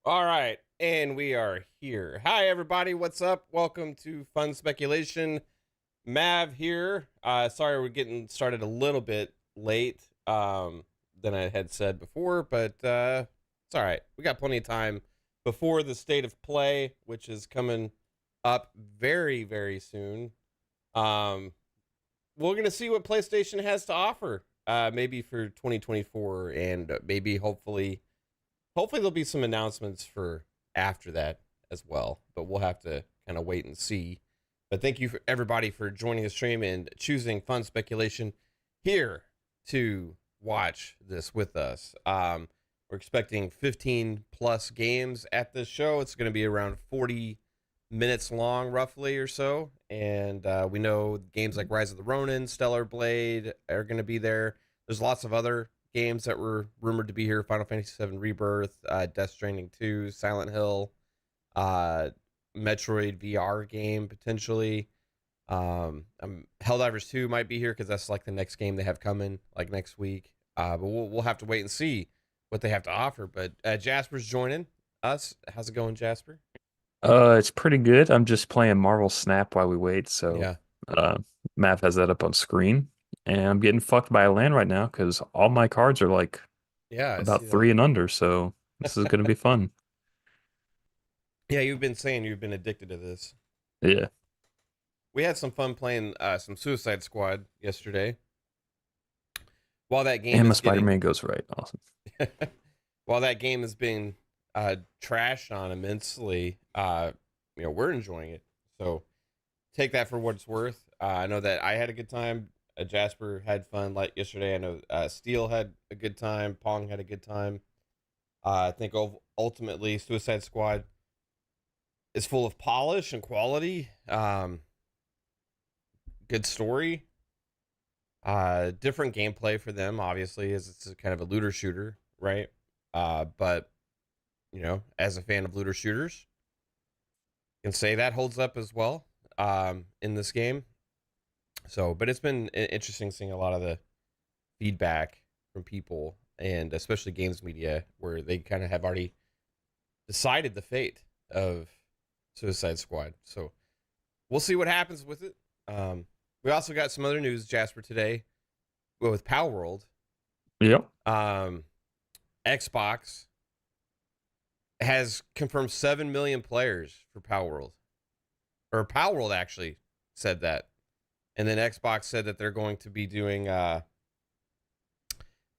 All right, and we are here. Hi, everybody. What's up? Welcome to Fun Speculation. Mav here. Sorry, we're getting started a little bit late than I had said before, but it's all right. We got plenty of time before the state of play, which is coming up very, very soon. Um, we're gonna see what PlayStation has to offer. Maybe for 2024, and maybe hopefully there'll be some announcements for after that as well, but we'll have to kind of wait and see. But thank you for everybody for joining the stream and choosing Fun Speculation here to watch this with us. We're expecting 15 plus games at this show. It's going to be around 40 minutes long, roughly, or so. And we know games like Rise of the Ronin, Stellar Blade are going to be there. There's lots of other games that were rumored to be here: Final Fantasy VII Rebirth, Death Stranding 2, Silent Hill, Metroid VR game potentially. Helldivers 2 might be here because that's like the next game they have coming, like next week. But we'll have to wait and see what they have to offer. But Jasper's joining us. How's it going, Jasper? It's pretty good. I'm just playing Marvel Snap while we wait, so Yeah, uh Mav has that up on screen. And I'm getting fucked by a land right now because all my cards are like yeah, I about see that. three and under, so this is gonna be fun. Yeah, you've been saying you've been addicted to this. Yeah. We had some fun playing some Suicide Squad yesterday. While that game And my is getting Spider-Man goes right. Awesome. while that game is being trashed on immensely, we're enjoying it. So take that for what it's worth. I know that I had a good time. Jasper had fun like yesterday. I know Steele had a good time. Pong had a good time. I think ultimately Suicide Squad is full of polish and quality. Good story. Different gameplay for them, obviously, as it's a kind of a looter shooter, right? But as a fan of looter shooters, can say that holds up as well in this game. So, but it's been interesting seeing a lot of the feedback from people, and especially games media, where they kind of have already decided the fate of Suicide Squad. So we'll see what happens with it. We also got some other news, Jasper, today. Well, with Power World, Yep. um, Xbox has confirmed 7 million players for Power World. Or Power World actually said that. And then Xbox said that they're going to be doing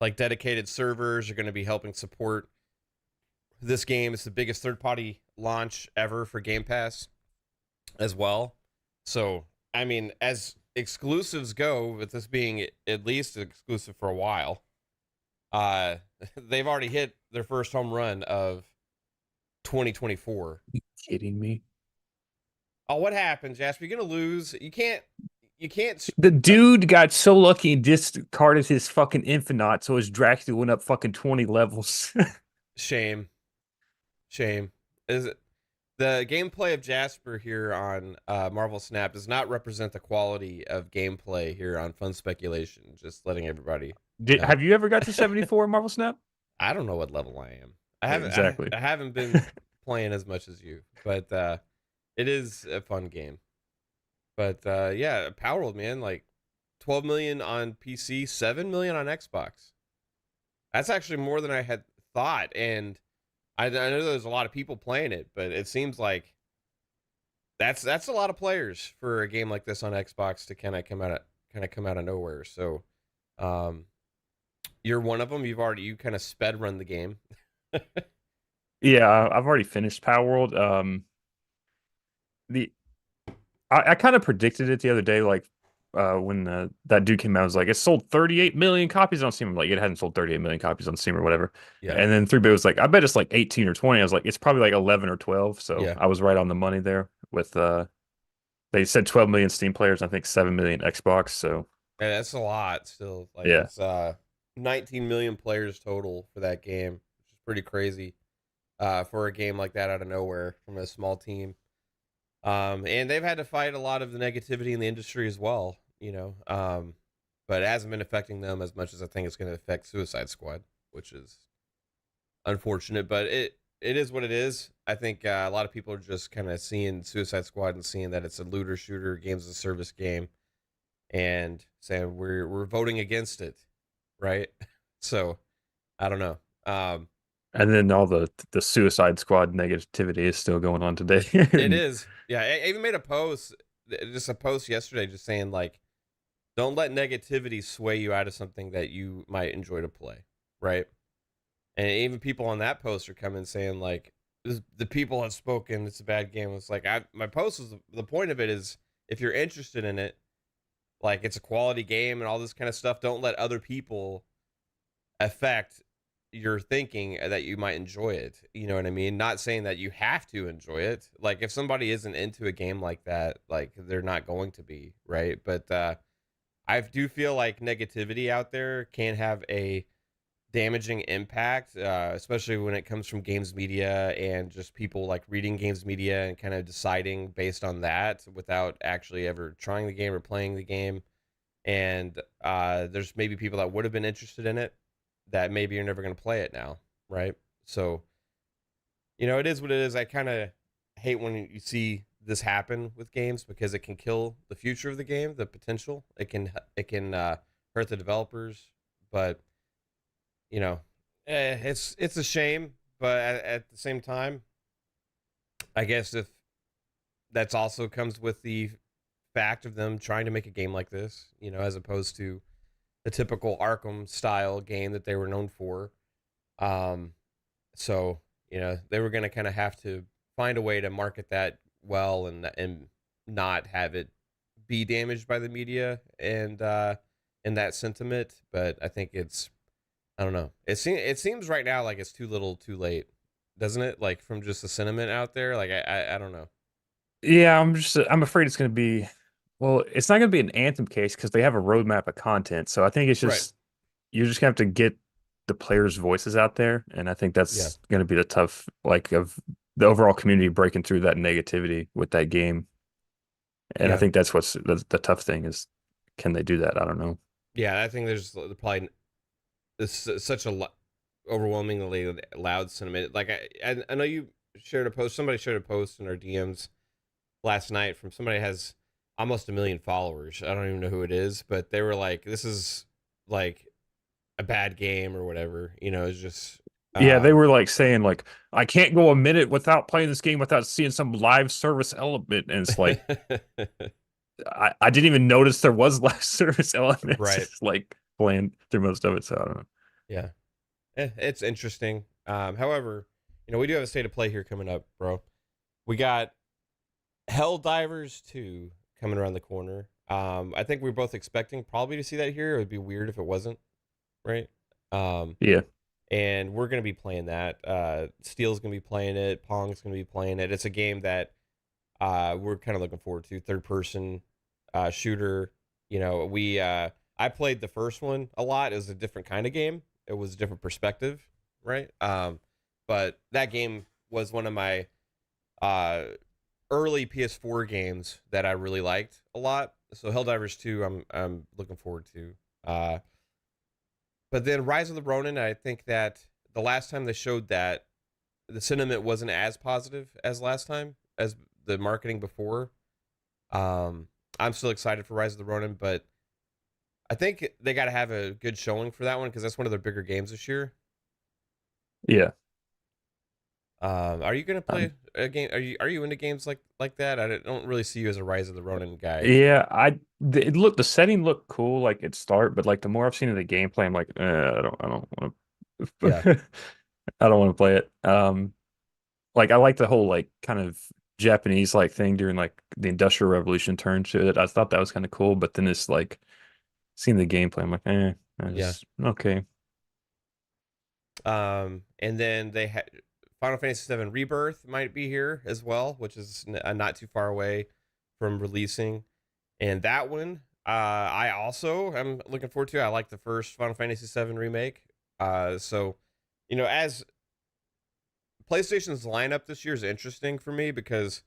like dedicated servers, are going to be helping support this game. It's the biggest third party launch ever for Game Pass as well. So, I mean, as exclusives go, with this being at least exclusive for a while, uh, they've already hit their first home run of 2024. Kidding me? Oh, what happened, Jasper? You're gonna lose. You can't. The dude got so lucky and discarded his fucking Infinite, so his Dracula went up fucking 20 levels. Shame, shame. Is it the gameplay of Jasper here on Marvel Snap does not represent the quality of gameplay here on Fun Speculation. Just letting everybody know. Have you ever got to 74 in Marvel Snap? I don't know what level I am. I haven't. I, Exactly. I haven't been playing as much as you, but it is a fun game. But yeah, Power World, man, like 12 million on PC, 7 million on Xbox. That's actually more than I had thought, and I know there's a lot of people playing it, but it seems like that's a lot of players for a game like this on Xbox to kind of come out of nowhere. So, um, you're one of them. You kind of sped run the game. Yeah, I've already finished Power World. The I kind of predicted it the other day, like when that dude came out, I was like, it sold 38 million copies on Steam. I'm like, it hadn't sold 38 million copies on Steam or whatever. Yeah, And then 3 Bit was like, I bet it's like 18 or 20. I was like, it's probably like 11 or 12. So yeah, I was right on the money there with they said 12 million Steam players, I think 7 million Xbox. So and that's a lot still. Like yeah. it's 19 million players total for that game, which is pretty crazy for a game like that out of nowhere from a small team. And they've had to fight a lot of the negativity in the industry as well, but it hasn't been affecting them as much as I think it's going to affect Suicide Squad, which is unfortunate. But it is what it is. I think a lot of people are just kind of seeing Suicide Squad and seeing that it's a looter shooter games as a service game and saying we're voting against it, right? So I don't know. Um, And then all the Suicide Squad negativity is still going on today. it And is, yeah. I even made a post, just a post yesterday, just saying like, don't let negativity sway you out of something that you might enjoy to play, right? And even people on that post are coming saying like, the people have spoken. It's a bad game. It's like my post was the point of it is if you're interested in it, like it's a quality game and all this kind of stuff. Don't let other people affect your thinking that you might enjoy it. You know what I mean? Not saying that you have to enjoy it. Like if somebody isn't into a game like that, like they're not going to be, right? But I do feel like negativity out there can have a damaging impact, especially when it comes from games media and just people like reading games media and kind of deciding based on that without actually ever trying the game or playing the game. And there's maybe people that would have been interested in it that maybe you're never going to play it now, right? So, it is what it is. I kind of hate when you see this happen with games because it can kill the future of the game, the potential. It can hurt the developers, but you know, it's a shame. But at the same time, I guess if that's also comes with the fact of them trying to make a game like this, as opposed to the typical Arkham style game that they were known for. Um, so they were going to kind of have to find a way to market that well and not have it be damaged by the media and that sentiment. But I think I don't know. It seems right now like it's too little, too late, doesn't it? Like from just the sentiment out there. Like I don't know. yeah, I'm afraid it's going to be, well, it's not going to be an Anthem case because they have a roadmap of content. So I think it's Right. just you're just gonna have to get the players' voices out there, and I think Yeah. that's going to be the tough, like, of the overall community breaking through that negativity with that game. And I Yeah. think that's what's the tough thing is, can they do that? I don't know. Yeah. I think there's probably such a overwhelmingly loud sentiment. Like I know you shared a post. Somebody shared a post in our DMs last night from somebody who has almost 1 million followers. I don't even know who it is, but they were like, "This is like a bad game or whatever." It's just Yeah, they um were like saying like I can't go a minute without playing this game without seeing some live service element, and it's like I didn't even notice there was live service elements, right. just like playing through most of it. So I don't know. Yeah. It's interesting. However, we do have a state of play here coming up, bro. We got Helldivers 2 coming around the corner. I think we're both expecting probably to see that here. It would be weird if it wasn't, right? Um, Yeah, and we're gonna be playing that. Steel's gonna be playing it. Pong's gonna be playing it. It's a game that we're kind of looking forward to. Third person shooter. We I played the first one a lot. It was a different kind of game. It was a different perspective, right? But that game was one of my uh early PS4 games that I really liked a lot. So Helldivers 2, I'm looking forward to. But then Rise of the Ronin, I think that the last time they showed that, the sentiment wasn't as positive as last time, as the marketing before. Um, I'm still excited for Rise of the Ronin, but I think they got to have a good showing for that one because that's one of their bigger games this year. yeah. Are you gonna Um, play a game? Are you into games like that? I don't really see you as a Rise of the Ronin guy. Yeah, the setting looked cool like at start, but like the more I've seen of the gameplay, I'm like, I don't want Yeah, to, I don't want to play it. Like I like the whole like kind of Japanese like thing during like the Industrial Revolution turn to it. I thought that was kind of cool, but then it's like seeing the gameplay, I'm like, I yeah. just okay. And then they had Final Fantasy VII Rebirth might be here as well, which is not too far away from releasing. And that one, I also am looking forward to. I like the first Final Fantasy VII remake. So, as PlayStation's lineup this year is interesting for me because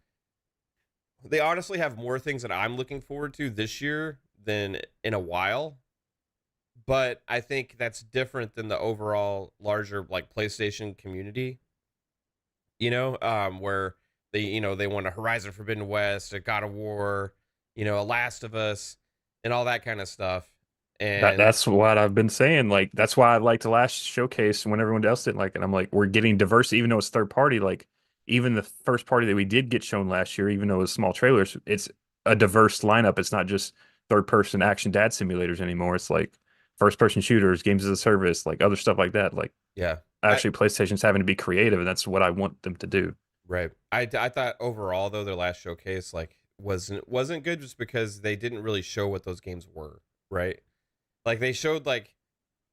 they honestly have more things that I'm looking forward to this year than in a while. But I think that's different than the overall larger like PlayStation community. where they want a Horizon Forbidden West, a God of War, a Last of Us, and all that kind of stuff. And That's what I've been saying. Like that's why I liked the last showcase when everyone else didn't like it. I'm like, we're getting diversity, even though it's third party. Like even the first party that we did get shown last year, even though it was small trailers, it's a diverse lineup. It's not just third person action dad simulators anymore. It's like first person shooters, games as a service, like other stuff like that. Like yeah, I actually PlayStation's having to be creative, and that's what I want them to do. right. I thought overall though their last showcase like wasn't good just because they didn't really show what those games were, right? Like they showed like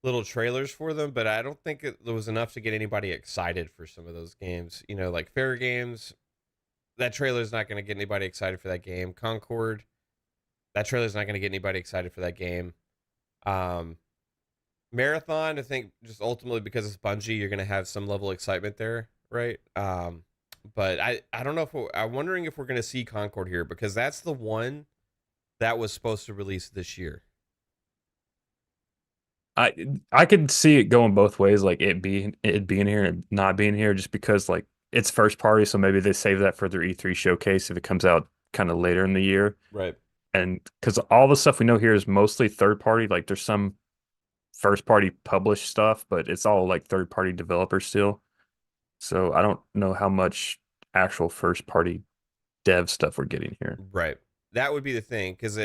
little trailers for them, but I don't think it was enough to get anybody excited for some of those games. Like Fair Games, that trailer's not going to get anybody excited for that game. Concord, that trailer's not going to get anybody excited for that game. Um, Marathon, I think just ultimately because it's Bungie, you're going to have some level of excitement there, right? But I don't know if I'm wondering if we're going to see Concord here because that's the one that was supposed to release this year. I I could see it going both ways, like it being here and not being here, just because like it's first party, so maybe they save that for their E3 showcase if it comes out kind of later in the year. Right. And because all the stuff we know here is mostly third party, like there's some first party published stuff, but it's all like third party developers still. So I don't know how much actual first party dev stuff we're getting here. Right. That would be the thing because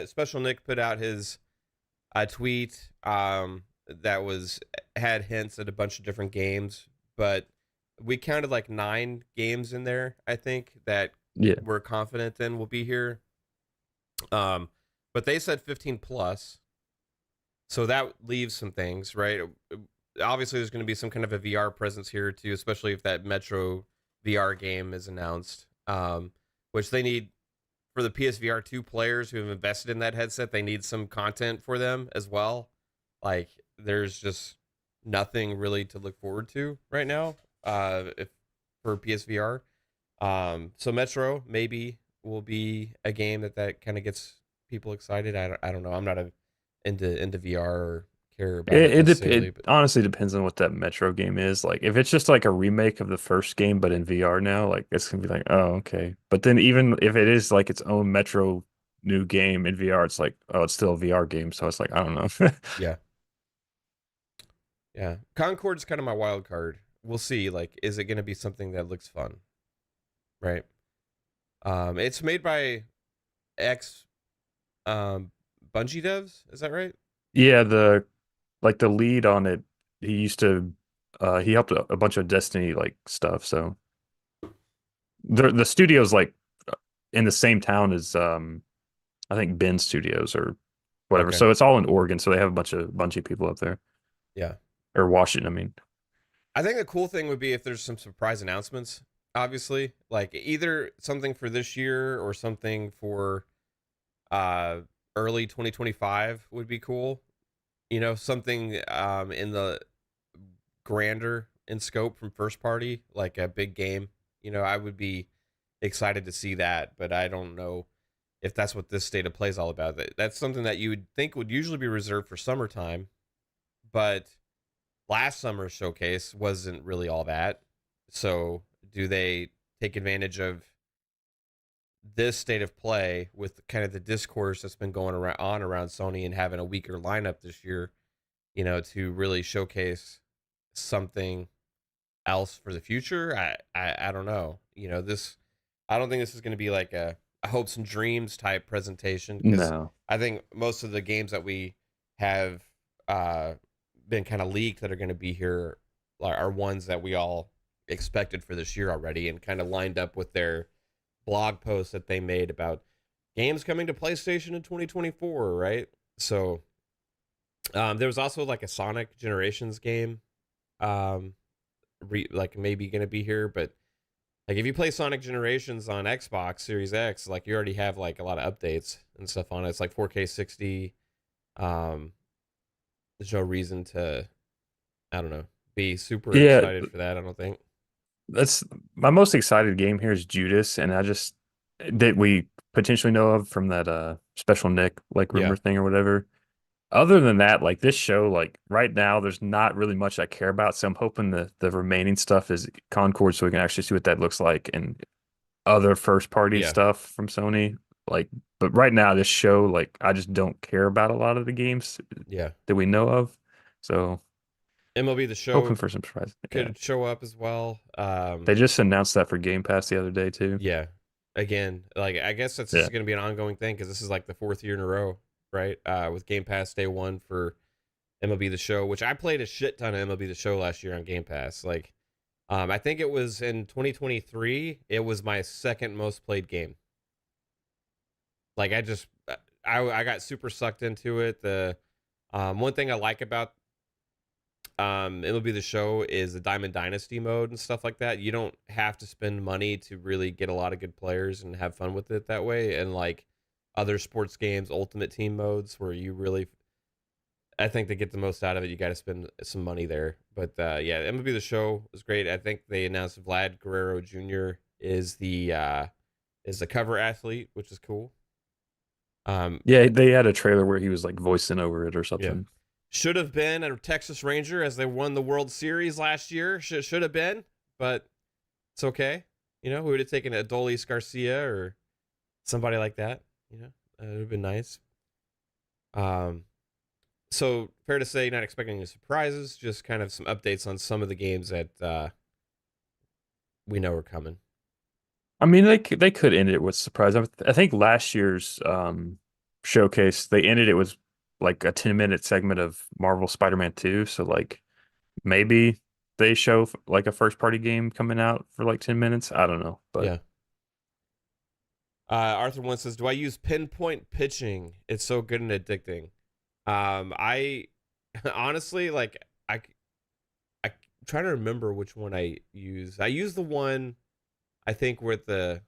Special Nick put out his tweet that had hints at a bunch of different games, but we counted like 9 games in there, I think, that Yeah. we're confident in will be here. But they said 15 plus, so that leaves some things, right? Obviously, there's going to be some kind of a VR presence here too, especially if that Metro VR game is announced, which they need for the PSVR 2 players who have invested in that headset. They need some content for them as well. Like, there's just nothing really to look forward to right now, if for PSVR. So Metro maybe will be a game that kind of gets people excited. I don't know. I'm not into VR or care about it It necessarily, but honestly depends on what that Metro game is. Like if it's just like a remake of the first game but in VR now, like it's gonna be like, oh, okay. But then even if it is like its own Metro new game in VR, it's like, oh, it's still a VR game. So it's like, I don't know. yeah, yeah. Concord's kind of my wild card. We'll see. Like, is it going to be something that looks fun? Right. It's made by ex Bungie devs. Is that right? Yeah, the like the lead on it, he used to he helped a bunch of Destiny like stuff. So the studio's like in the same town as I think Ben Studios or whatever. Okay. So it's all in Oregon, so they have a bunch of people up there. Yeah. Or Washington, I mean. I think the cool thing would be if there's some surprise announcements. Obviously, like either something for this year or something for uh early 2025 would be cool. Something in the grander in scope from first party, like a big game. I would be excited to see that, but I don't know if that's what this state of play is all about. That's something that you would think would usually be reserved for summertime, but last summer's showcase wasn't really all that. So, do they take advantage of this state of play with kind of the discourse that's been going around Sony and having a weaker lineup this year, to really showcase something else for the future? I don't know. This I don't think this is going to be like a hopes and dreams type presentation because No. I think most of the games that we have uh, been kind of leaked that are going to be here are ones that we all expected for this year already and kind of lined up with their blog posts that they made about games coming to PlayStation in 2024, right? So there was also like a Sonic Generations game, um, like maybe going to be here, but like if you play Sonic Generations on Xbox Series X, like you already have like a lot of updates and stuff on it. It's like 4K 60. Um, there's no reason to, I don't know, be super Yeah, excited for that. I don't think. that's my most excited game here is Judas, and I just that we potentially know of from that Special Nick like Yeah, rumor thing or whatever. other than that, like this show, like right now, there's not really much I care about. So I'm hoping the remaining stuff is Concord, so we can actually see what that looks like and other first party Yeah, stuff from Sony. Like, but right now, this show, like, I just don't care about a lot of the games yeah. that we know of. So MLB The hoping Show for some surprise. Yeah, could show up as well. they just announced that for Game Pass the other day too. Yeah. Again, like I guess that's Yeah. just going to be an ongoing thing because this is like the fourth year in a row, right? With Game Pass day one for MLB The Show, which I played a shit ton of MLB The Show last year on Game Pass. Like, I think it was in 2023. It was my second most played game. Like, I got super sucked into it. The one thing I like about MLB The Show is the Diamond Dynasty mode and stuff like that. You don't have to spend money to really get a lot of good players and have fun with it that way. And like other sports games, Ultimate Team modes, where you really, I think to get the most out of it, you got to spend some money there. But yeah, MLB The Show was great. I think they announced Vlad Guerrero Jr. Is the cover athlete, which is cool. Um, Yeah, they had a trailer where he was like voicing over it or yeah, something. should have been a Texas Ranger as they won the World Series last year. Should have been, but it's okay. You know, who would have taken Adolis Garcia or somebody like that? You know, it would have been nice. Um, so fair to say, not expecting any surprises. Just kind of some updates on some of the games that we know are coming. I mean, they could end it with surprise. I think last year's showcase they ended it with like a 10-minute segment of Marvel Spider-Man 2. So like maybe they show like a first party game coming out for like 10 minutes. I don't know, but Yeah. Arthur one says, "Do I use pinpoint pitching? It's so good and addicting." I honestly like I trying to remember which one I use. I use the one I think with the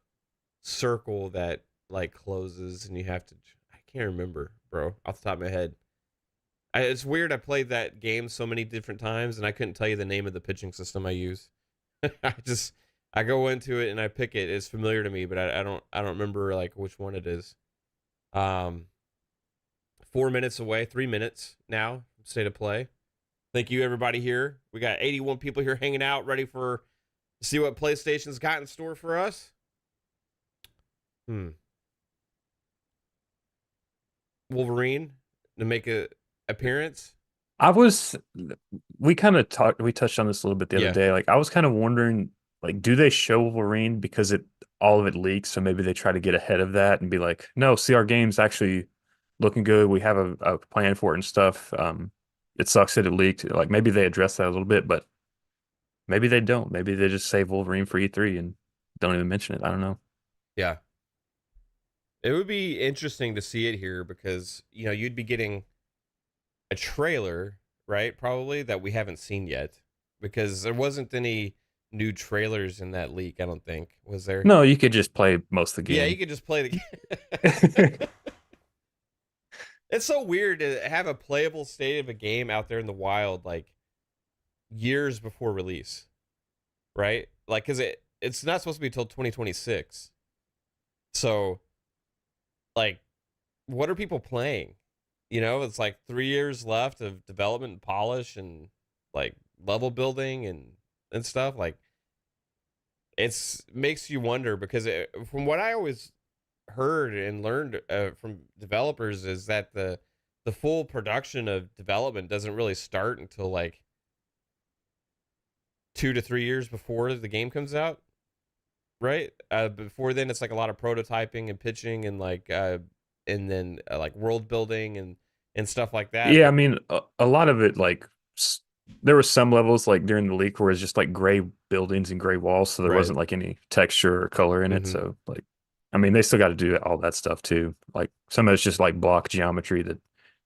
circle that like closes and you have to. I can't remember, bro, off the top of my head. It's weird. I played that game so many different times and I couldn't tell you the name of the pitching system I use. I just I go into it and I pick it. It's familiar to me, but I don't remember like which one it is. Um, 4 minutes away, 3 minutes now, state of play. Thank you everybody here. We got 81 people here hanging out, ready for see what PlayStation's got in store for us. Wolverine to make a appearance. I was we kind of talked we touched on this a little bit the other Yeah, day. Like I was kind of wondering like do they show Wolverine because it all of it leaks, so maybe they try to get ahead of that and be like, no, see our game's actually looking good. We have a plan for it and stuff. It sucks that it leaked. Like maybe they address that a little bit, but maybe they don't. Maybe they just save Wolverine for E3 and don't even mention it. I don't know. yeah. It would be interesting to see it here because you'd be getting a trailer, right? Probably that we haven't seen yet because there wasn't any new trailers in that leak. I don't think was there. No, you could just play most of the Yeah, you game. could just play the game. It's so weird to have a playable state of a game out there in the wild like years before release, right? Like, cause it's not supposed to be until 2026. So, like, what are people playing? It's like 3 years left of development and polish and like level building and stuff. Like, it's makes you wonder because from what I always heard and learned from developers is that the full production of development doesn't really start until like 2 to 3 years before the game comes out, right? Before then, it's like a lot of prototyping and pitching and like and then like world building and stuff like that. Yeah, I But mean, a lot of it, like, there were some levels, like, during the leak where it's just, like, gray buildings and gray walls, so there right, wasn't, like, any texture or color in it, mm-hmm. so, like, I mean, they still got to do all that stuff, too. Like, some of it's just, like, block geometry that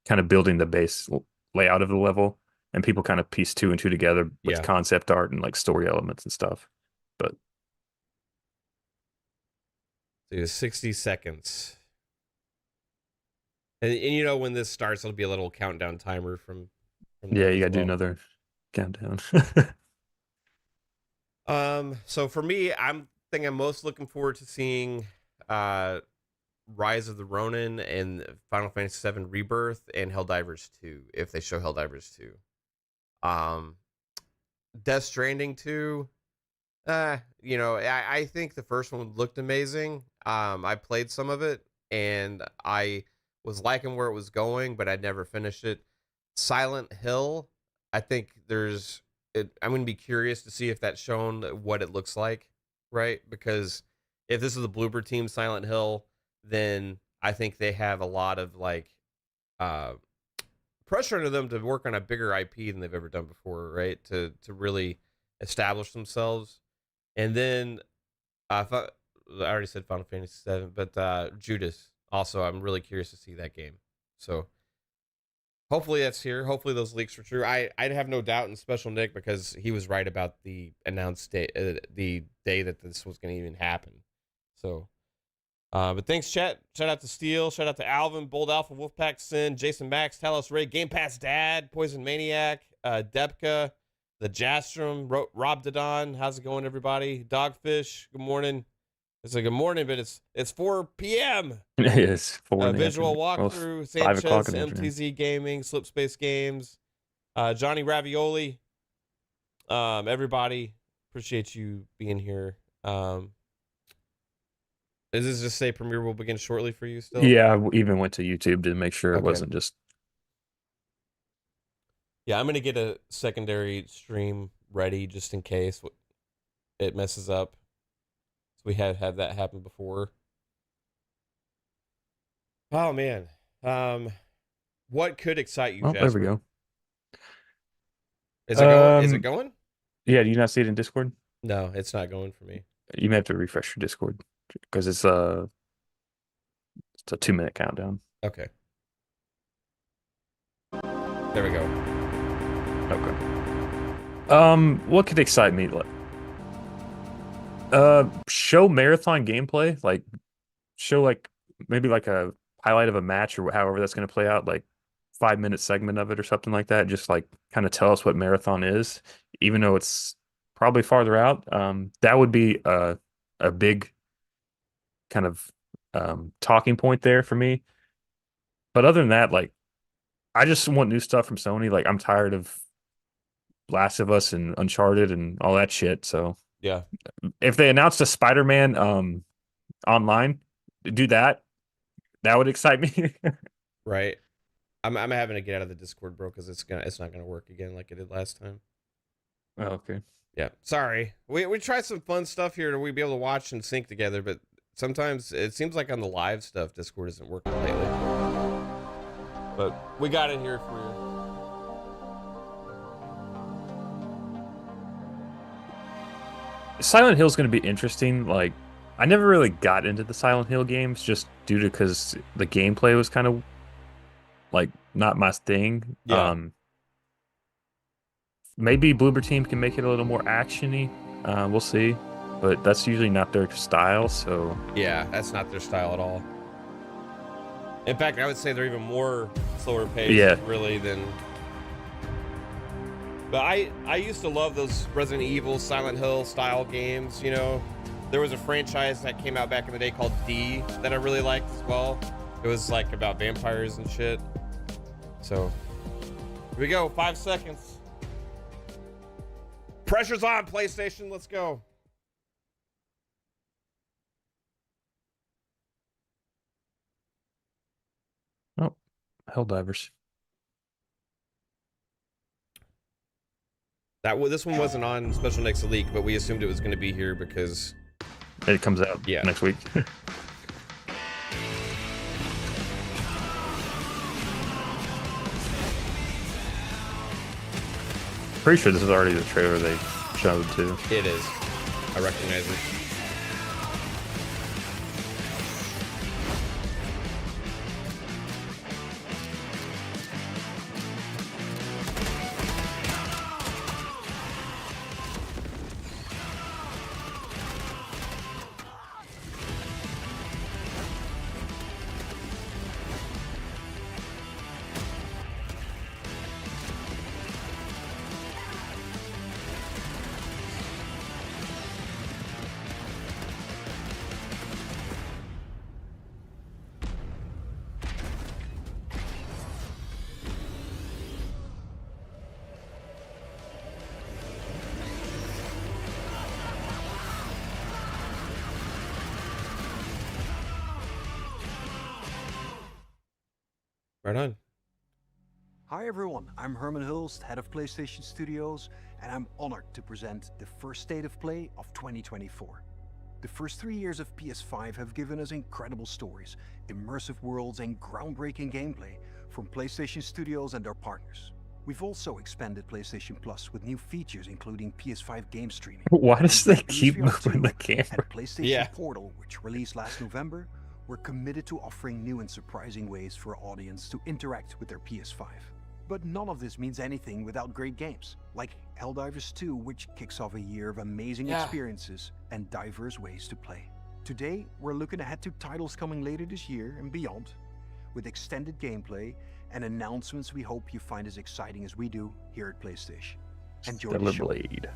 kind of building the base layout of the level, and people kind of piece two and two together with Yeah, concept art and, like, story elements and stuff. But, so 60 seconds. And when this starts, it'll be a little countdown timer from yeah, them you as got to do well. another countdown. So for me, I'm most looking forward to seeing Rise of the Ronin and Final Fantasy VII Rebirth and Helldivers 2, if they show Helldivers 2. Death Stranding 2, I think the first one looked amazing. I played some of it and I was liking where it was going, but I'd never finished it. Silent Hill, I think I'm going to be curious to see if that's shown what it looks like, right? Because if this is the Bloober Team Silent Hill, then I think they have a lot of uh, pressure into them to work on a bigger IP than they've ever done before, right? To really establish themselves. And then I already said Final Fantasy VII, but Judas also, I'm really curious to see that game. So hopefully that's here. Hopefully those leaks were true. I'd have no doubt in Special Nick because he was right about the announced day, the day that this was going to even happen. So, but thanks, chat. Shout out to Steel. Shout out to Alvin, Bold Alpha, Wolfpack Sin, Jason Max, Talos Ray, Game Pass Dad, Poison Maniac, Debka, the Jastrom, Rob Dadon. How's it going, everybody? Dogfish. Good morning. It's a good morning, but it's 4 p.m. It's 4 in the Visual afternoon. walkthrough. 5 o'clock Sanchez, in the afternoon. MTZ Gaming, Slipspace Games, Johnny Ravioli. Everybody, appreciate you being here. Does this just say premiere will begin shortly for you still? Yeah, I even went to YouTube to make sure it Okay. wasn't just. Yeah, I'm gonna get a secondary stream ready just in case it messes up. So we have had that happen before. Oh man, what could excite you, Oh, Jasper? there we go. Is it going? Is it going? Yeah, do you not see it in Discord? No, it's not going for me. You may have to refresh your Discord because it's a 2-minute countdown. Okay. There we go. Okay. What could excite me? Show marathon gameplay. Like, show maybe a highlight of a match or however that's going to play out. Like 5-minute segment of it or something like that. Just kind of tell us what marathon is, even though it's probably farther out. That would be a big kind of talking point there for me. But other than that, I just want new stuff from Sony. Like, I'm tired of Last of Us and Uncharted and all that shit. So yeah, if they announced a Spider-Man online, do that. That would excite me. right. I'm having to get out of the Discord, bro, because it's not gonna work again like it did last time. Oh, okay. Yeah, sorry. We tried some fun stuff here to we be able to watch and sync together, but sometimes it seems like on the live stuff, Discord isn't working lately. But we got it here for you. Silent Hill's going to be interesting. I never really got into the Silent Hill games just due to because the gameplay was kind of not my thing. Yeah. Maybe Bloober Team can make it a little more actiony. We'll see, but that's usually not their style. So yeah, that's not their style at all. In fact, I would say they're even more slower paced, really, than. But I used to love those Resident Evil, Silent Hill style games. You know, there was a franchise that came out back in the day called D that I really liked as well. It was about vampires and shit. So here we go. 5 seconds. Pressure's on, PlayStation. Let's go. Oh, Helldivers. This one wasn't on Special Next Leak, but we assumed it was going to be here because it comes out next week. Pretty sure this is already the trailer they showed too. It is. I recognize it. Right on. Hi everyone, I'm Herman Hulst, head of PlayStation Studios, and I'm honored to present the first State of Play of 2024. The first 3 years of PS5 have given us incredible stories, immersive worlds, and groundbreaking gameplay from PlayStation Studios and our partners. We've also expanded PlayStation Plus with new features including PS5 game streaming. Why does they With keep PSVR moving 2 the camera? and PlayStation Yeah. Portal, which released last November, we're committed to offering new and surprising ways for our audience to interact with their PS5. But none of this means anything without great games, like Helldivers 2, which kicks off a year of amazing experiences and diverse ways to play. Today, we're looking ahead to titles coming later this year and beyond, with extended gameplay and announcements we hope you find as exciting as we do here at PlayStation. Enjoy the Stellar show. Blade.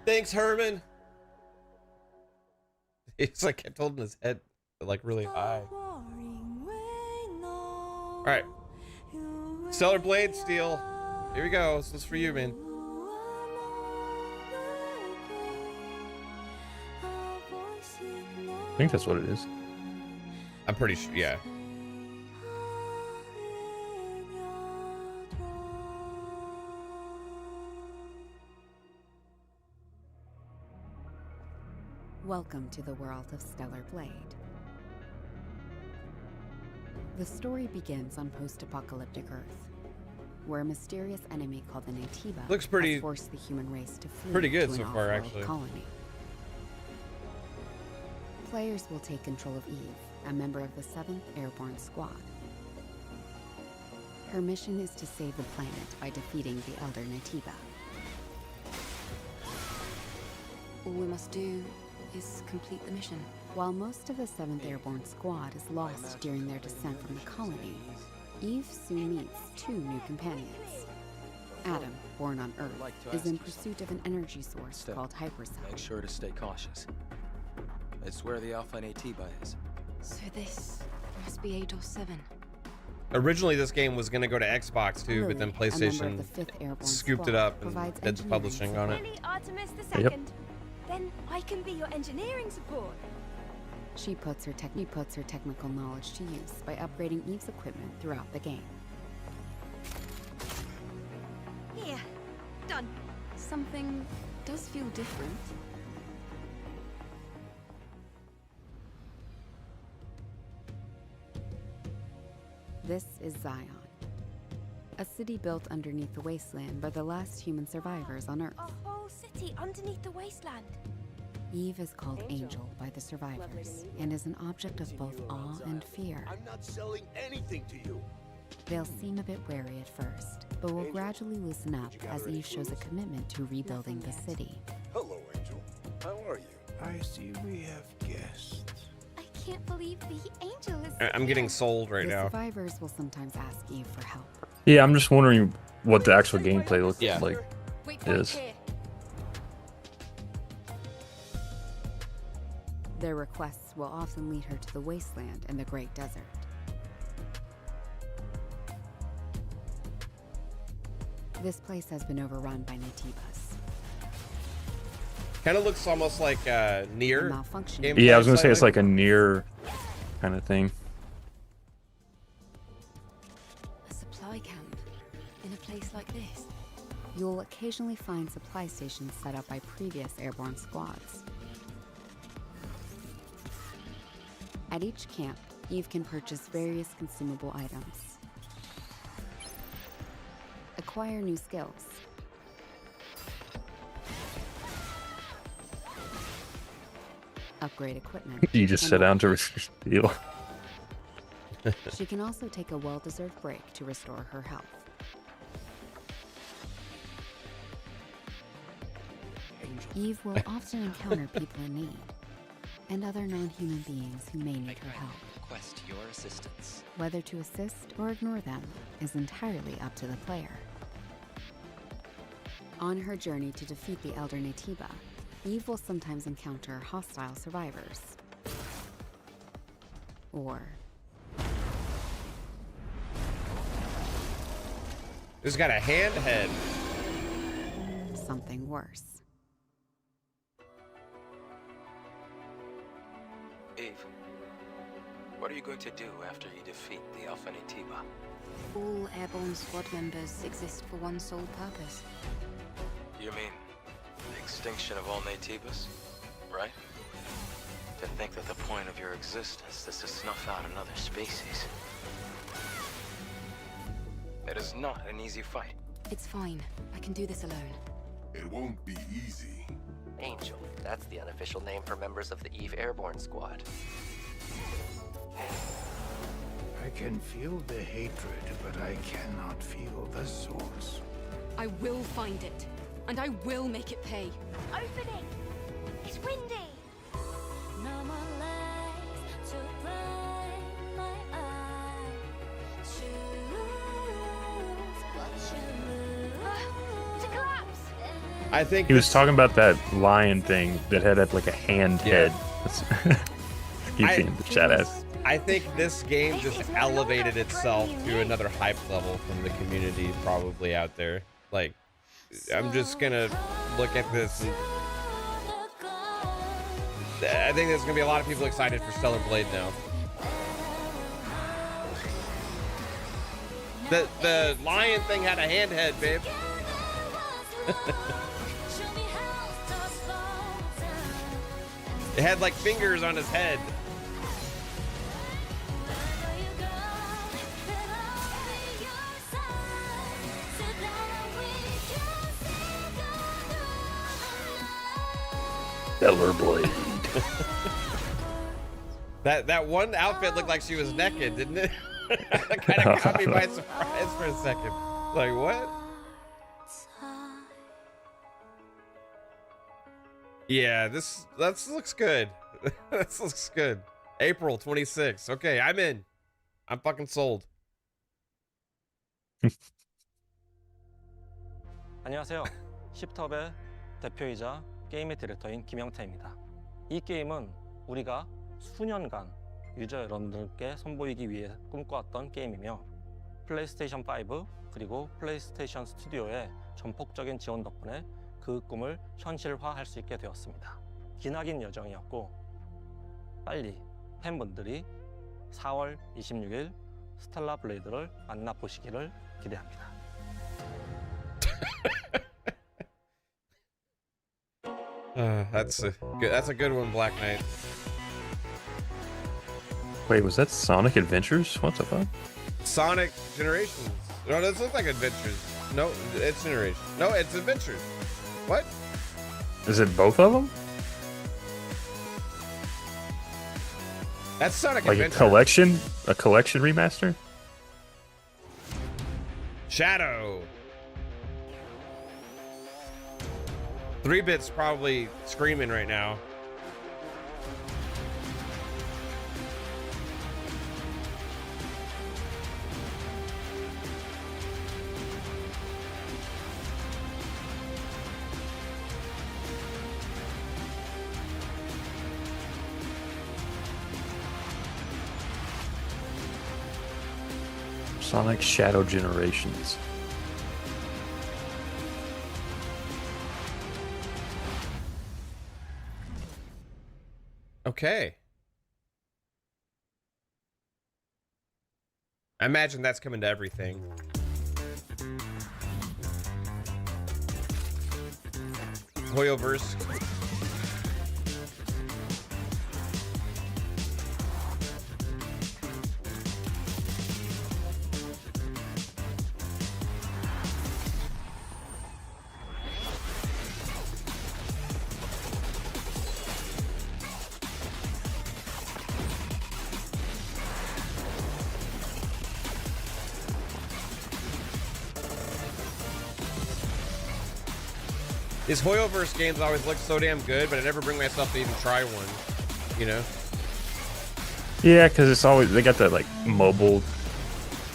Thanks, Herman. It's like kept holding his head like really high. All right. Stellar Blade Steel. Here we go. This is for you, man. I think that's what it is. I'm pretty sure. Yeah. Welcome to the world of Stellar Blade. The story begins on post-apocalyptic Earth, where a mysterious enemy called the Natiba Looks pretty- has forced the human race to flee pretty good to an so far, off-world actually. colony. Players will take control of Eve, a member of the 7th Airborne Squad. Her mission is to save the planet by defeating the Elder Natiba. All we must do is complete the mission. While most of the 7th Airborne Squad is lost during their descent from the colony, Eve soon meets 2 new companions. Adam, born on Earth, is in pursuit of an energy source called Hypercell. Make sure to stay cautious. It's where the Alpha Natiba is. So this must be Eidos 7. Originally, this game was going to go to Xbox too, but then Lily, a member of PlayStation the 5th Airborne scooped it Squad, up and provides did the engineering publishing on it. support. Really, Artemis the Yep. Second? Then I can be your engineering support. She puts her technical knowledge to use by upgrading Eve's equipment throughout the game. Here, done. Something does feel different. This is Zion, a city built underneath the wasteland by the last human survivors on Earth. A whole city underneath the wasteland. Eve is called Angel by the survivors and is an object of both awe and fear. I'm not selling anything to you. They'll seem a bit wary at first, but will gradually loosen up as Eve shows a commitment to rebuilding the city. Hello, Angel. How are you? I see we have guests. I can't believe the angel is. I'm getting sold right The now. survivors will sometimes ask Eve for help. Yeah, I'm just wondering what the actual gameplay looks Yeah. like. Wait, is. here. Their requests will often lead her to the wasteland and the Great Desert. This place has been overrun by Natibas. Kind of looks almost like A Nier. malfunctioning Gameplay Yeah, I was gonna say it's slightly. like a near kind of thing. A supply camp in a place like this. You'll occasionally find supply stations set up by previous airborne squads. At each camp, Eve can purchase various consumable items, acquire new skills, upgrade equipment. You just and sit more. down to resist the deal. She can also take a well-deserved break to restore her health. Eve will often encounter people in need, and other non-human beings who may need her help. Request your assistance. Whether to assist or ignore them is entirely up to the player. On her journey to defeat the Elder Natiba, Eve will sometimes encounter hostile survivors. Or It's got a hand head. something worse. Eve, What are you going to do after you defeat the Alpha Natiba? All airborne squad members exist for one sole purpose. You mean the extinction of all Natibas, right? To think that the point of your existence is to snuff out another species. It is not an easy fight. It's fine. I can do this alone. It won't be easy. Angel. That's the unofficial name for members of the Eve Airborne Squad. I can feel the hatred, but I cannot feel the source. I will find it, and I will make it pay. Opening! It's windy! No more lies to blind my eyes. Choose what you lose. To collapse! I think He was talking about that lion thing that had like a hand head. Keep seeing the chat ass. I think this game just elevated itself to another hype level from the community probably out there. Like, I'm just gonna look at this and I think there's gonna be a lot of people excited for Stellar Blade now. The lion thing had a hand head, babe. It had like fingers on his head. Stellar Blade. That one outfit looked like she was naked, didn't it? That kind of caught me by surprise for a second. Like, what? Yeah, this looks good. This looks good. April 26th. Okay, I'm in. I'm fucking sold. 안녕하세요. 십텁의 대표이자 게임의 디렉터인 김영태입니다. 이 게임은 우리가 수년간 유저 여러분들께 선보이기 위해 꿈꿔왔던 게임이며 플레이스테이션 5 그리고 플레이스테이션 스튜디오의 전폭적인 지원 덕분에 그 꿈을 현실화할 수 있게 되었습니다. 기나긴 여정이었고 빨리 팬분들이 4월 26일 스텔라 블레이드를 만나보시기를 기대합니다. That's a good one, Black Knight. Wait, was that Sonic Adventures? What the fuck? Sonic Generations. No, this looks like Adventures. No, it's Generations. No, it's Adventures. What? Is it both of them? That's Sonic Like Adventures. a collection remaster? Shadow. 3-bit's probably screaming right now. Sonic Shadow Generations. Okay. I imagine that's coming to everything. Hoyoverse. These Hoyoverse games always look so damn good, but I never bring myself to even try one, you know? Yeah, because it's always, they got that like mobile,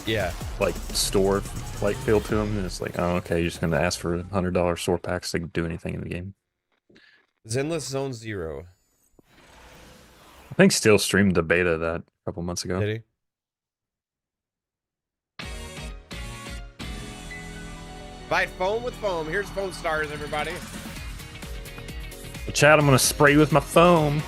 yeah, like store like feel to them, and it's like, oh, okay, you're just gonna ask for $100 store packs to do anything in the game. Zenless Zone Zero. I think Steel streamed the beta that a couple months ago. Did he? Fight foam with foam. Here's foam stars, everybody. Chat, I'm gonna spray with my foam.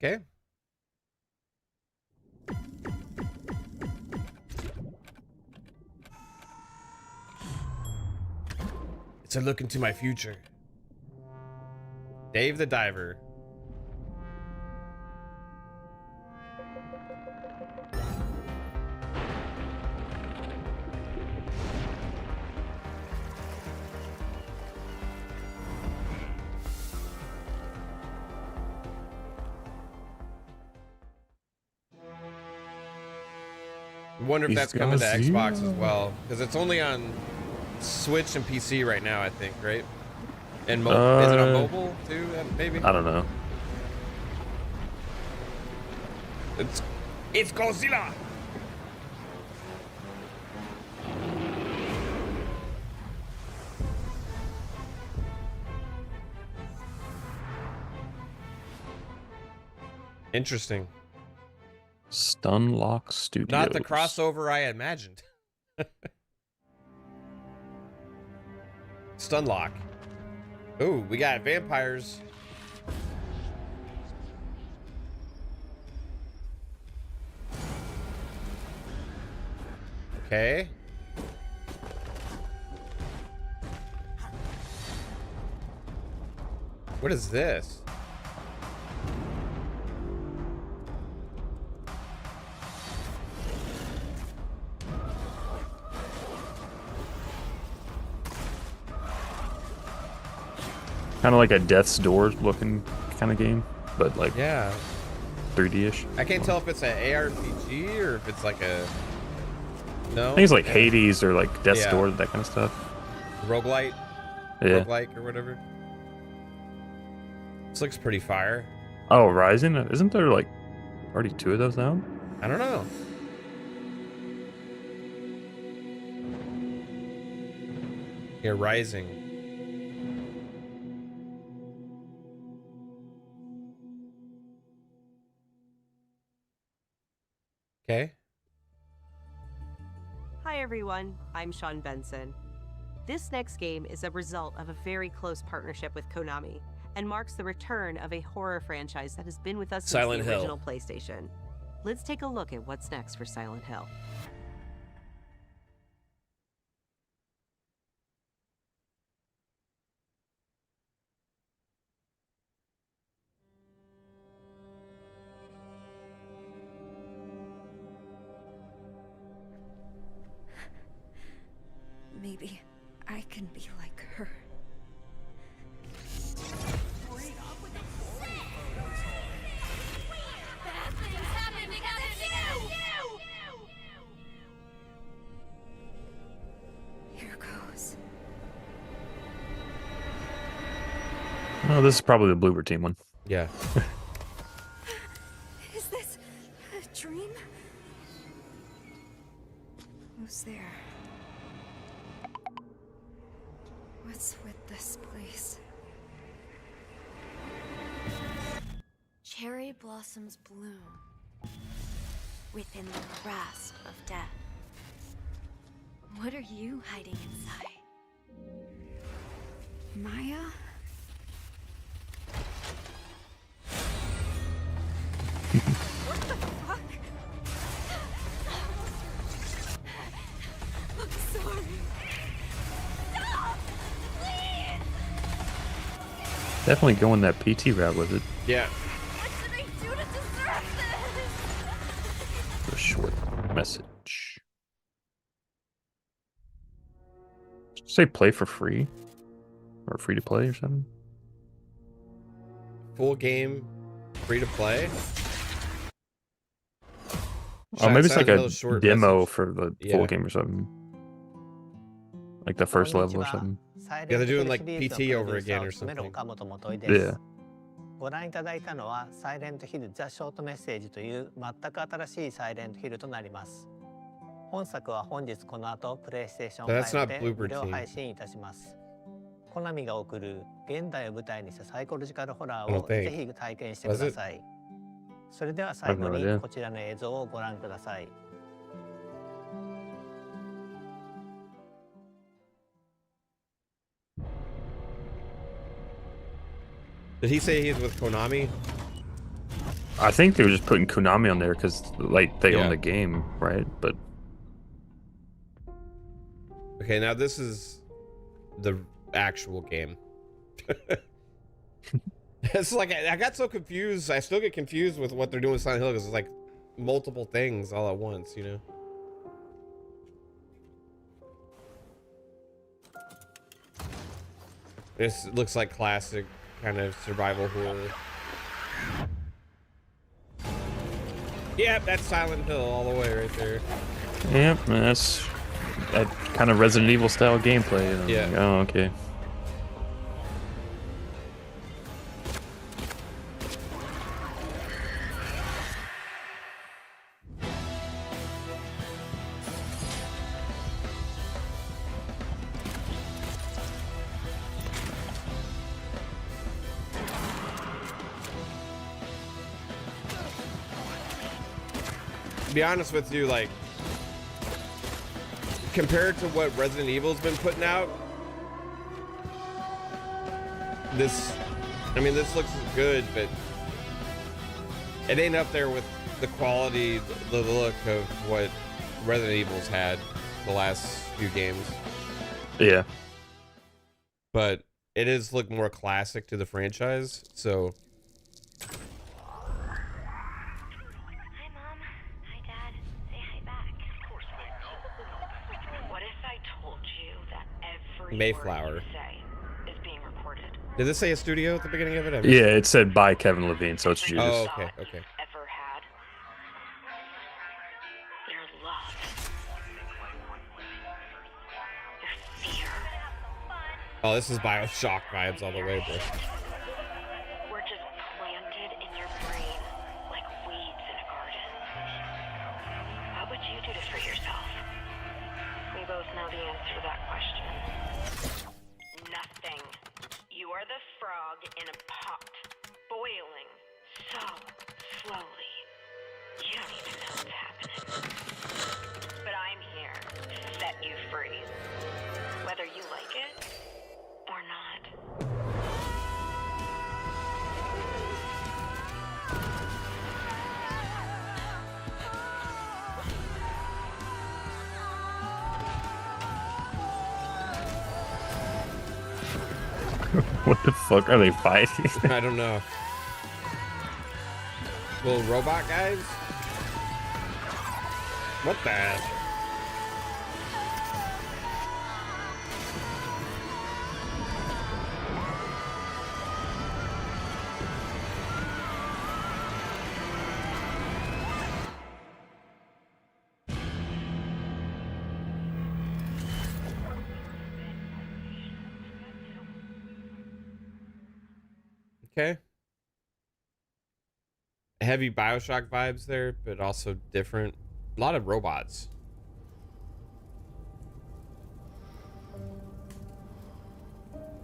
Okay. It's a look into my future. Dave the Diver. I wonder if that's coming to Xbox as well, because it's only on Switch and PC right now, I think, right? And mobile. Is it on mobile too? Maybe. I don't know. It's Godzilla. Interesting. Stunlock Studios. Not the crossover I imagined. Stunlock. Ooh, we got vampires. Okay. What is this? Kind of like a Death's Door looking kind of game, but like yeah, 3D-ish. I can't tell if it's an ARPG or if it's like a no. I think it's like Hades or like Death's Door, that kind of stuff. Roguelite. Yeah. Roguelike or whatever. This looks pretty fire. Oh, Rising? Isn't there like already 2 of those now? I don't know. Yeah, Rising. Okay. Hi everyone, I'm Sean Benson. This next game is a result of a very close partnership with Konami and marks the return of a horror franchise that has been with us since the original PlayStation. Let's take a look at what's next for Silent Hill. Maybe I can be like her. Here goes. Oh, this is probably the Bloober Team one. Yeah. Is this a dream? Who's there? What's with this place? Cherry blossoms bloom within the grasp of death. What are you hiding inside? Maya? What the fuck? I'm sorry. Stop! Please! Definitely going that PT route with it. Yeah. What should I do to deserve this? A short message. Say play for free? Or free to play or something? Full game, free to play. Oh, maybe it's like a short demo message. for the full Yeah. game or something. Like the first level or something. Yeah, they're doing like PT over again or something. Yeah. ご覧いただいたのはサイレントヒルザ・ショートメッセージという全く新しいサイレントヒルとなります。本作は本日この後プレイステーション That's 5 not で Bloober 無料 Team. 配信いたします。コナミが送る現代を舞台にしたサイコロジカルホラーを I don't ぜ think. ひ体験してください。それでは最後 I have no に idea. こちらの映像をご覧ください。Did he say he's with Konami? I think they were just putting Konami on there because like they Yeah. own the game, right? But Okay, now this is the actual game. It's like I got so confused. I still get confused with what they're doing with Silent Hill because it's like multiple things all at once, you know? This looks like classic kind of survival horror. Yep, that's Silent Hill all the way right there. yep, that's that kind of Resident Evil style gameplay. And I'm Yeah. like, oh, okay. To be honest with you, like, compared to what Resident Evil's been putting out, this looks good, but it ain't up there with the quality, the look of what Resident Evil's had the last few games. Yeah. But it is look more classic to the franchise, so. Mayflower. Did this say a studio at the beginning of it? Yeah, it said by Kevin Levine, so it's Judas. Oh, okay, okay. Oh, this is BioShock vibes all the way, bro. We're just planted in your brain like weeds in a garden. How would you do this for yourself? We both know the answer to that question. Nothing. You are the frog in a pot, boiling so slowly. You don't even know what's happening. But I'm here to set you free. Whether you like it or not. What the fuck are they fighting? I don't know. Little robot guys? What the? Okay. Heavy BioShock vibes there, but also different. A lot of robots.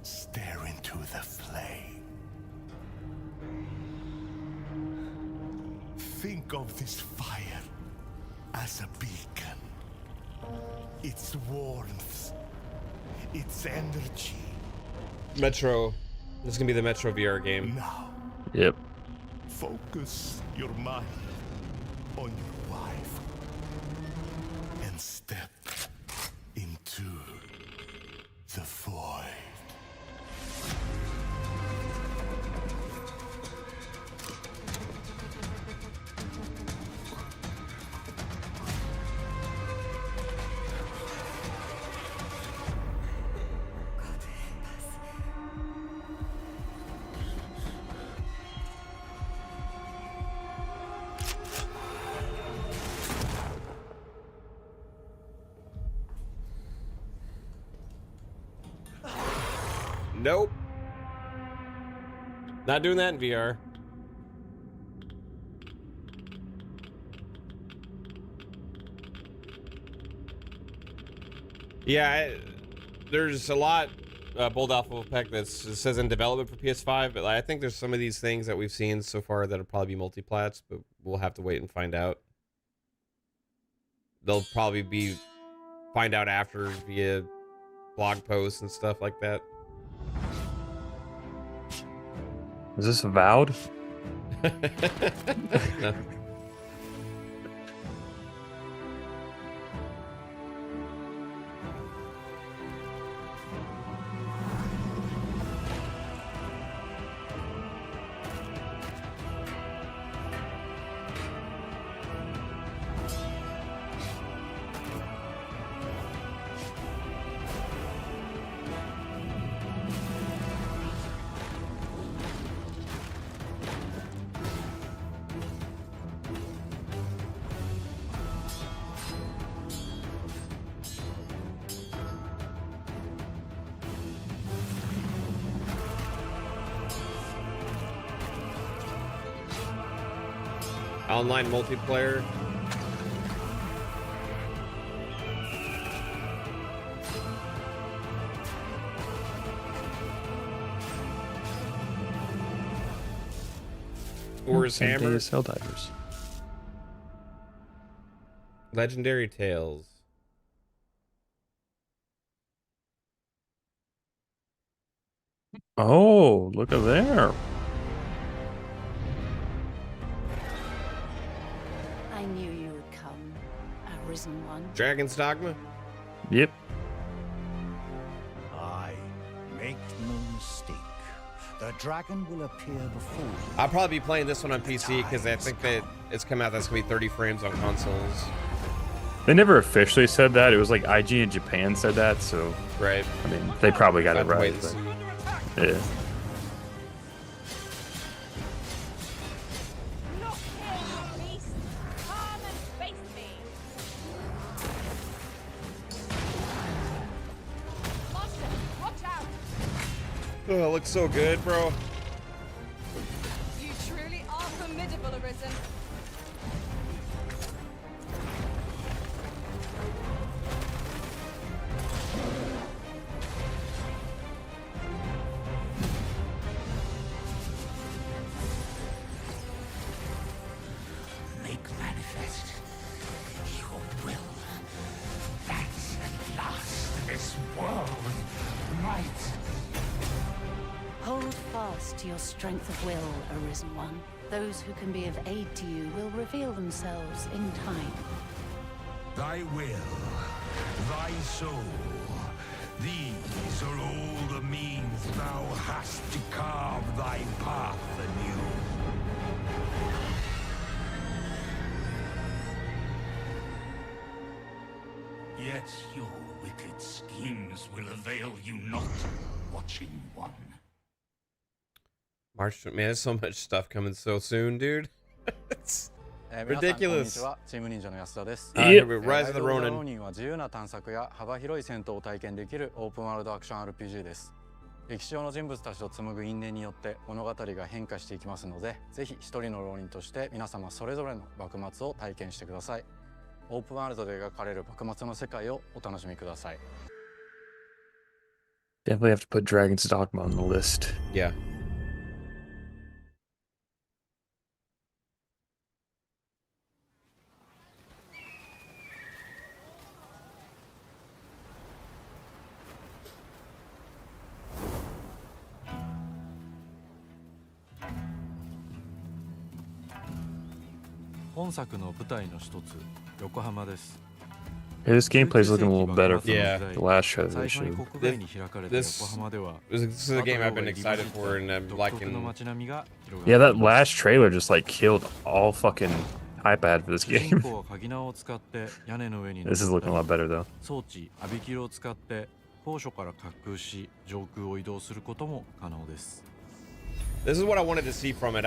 Stare into the flame. Think of this fire as a beacon. Its warmth, its energy. Metro. This is gonna be the Metro VR game. Now, Yep. focus your mind on your wife and step into the void. Nope. Not doing that in VR. Yeah, there's a lot. Bold Alpha Pack that says in development for PS5, but I think there's some of these things that we've seen so far that'll probably be multiplats, but we'll have to wait and find out. They'll probably be find out after via blog posts and stuff like that. Is this Avowed? No. Online multiplayer. Thor's Hammer. Helldivers. Legendary Tales. Oh, look at there. I knew you would come, Arisen One. Dragon's Dogma? Yep. Aye, make no mistake. The dragon will appear before you. I'll probably be playing this one on PC because I think that it's come out that's going to be 30 frames on consoles. They never officially said that. It was like IG in Japan said that, so. Right. I mean, they probably got it right. But, yeah. Oh, it looks so good, bro. You truly are formidable, Arisen. Make manifest your will. That at last this world might. Hold fast to your strength of will, Arisen One. Those who can be of aid to you will reveal themselves in time. Thy will, thy soul, these are all the means thou hast to carve thy path anew. Yet your wicked schemes will avail you not, Watching One. March, man, there's so much stuff coming so soon, dude. It's ridiculous. Rise of the Ronin. は自由な探索や幅広い戦闘を体験できるオープンワールドアクション RPG です。歴史上の人物たちと紡ぐ因縁によって物語が変化していきますので、ぜひ一人の浪人として皆様それぞれの幕末を体験してください。オープンワールドで描かれる幕末の世界をお楽しみください。Definitely have to put Dragon's Dogma on the list. Yeah. Yeah, this gameplay's looking a little better from the last trailer they showed. This is a game I've been excited for, and I'm liking. Yeah, that last trailer just like killed all fucking hype I had for this game. This is looking a lot better though. This is what I wanted to see from it.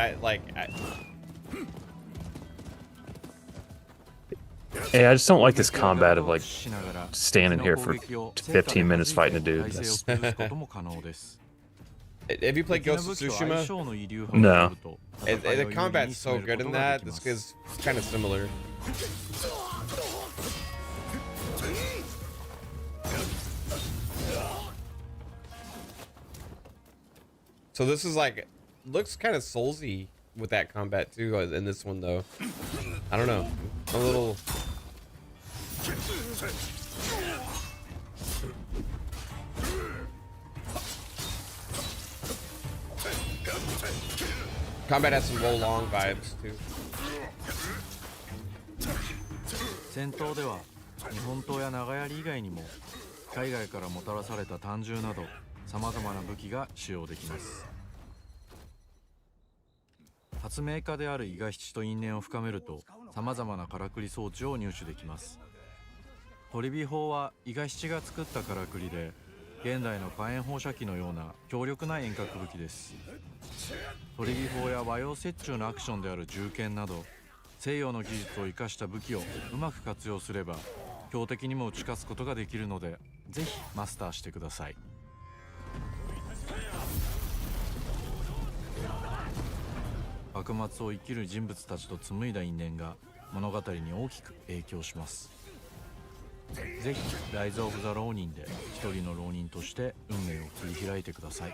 Hey, I just don't like this combat of like standing here for 15 minutes fighting a dude. Have you played Ghost of Tsushima? No. The combat's so good in that. This is kind of similar. So this is like, looks kind of Soulsy with that combat too in this one though. I don't know. A little. Combat has some Wolong vibes too. 戦闘では日本刀や長槍以外にも海外からもたらされた単銃などさまざまな武器が使用できます。発明家である伊賀七と因縁を深めるとさまざまなからくり装置を入手できます。取火砲は伊賀七が作ったからくりで現代の火炎放射器のような強力な遠隔武器です。取火砲や和洋折衷のアクションである銃剣など西洋の技術を生かした武器をうまく活用すれば強敵にも打ち勝つことができるのでぜひマスターしてください。幕末を生きる人物たちと紡いだ因縁が物語に大きく影響します。ぜひライズ・オブ・ザ・浪人で一人の浪人として運命を切り開いてください。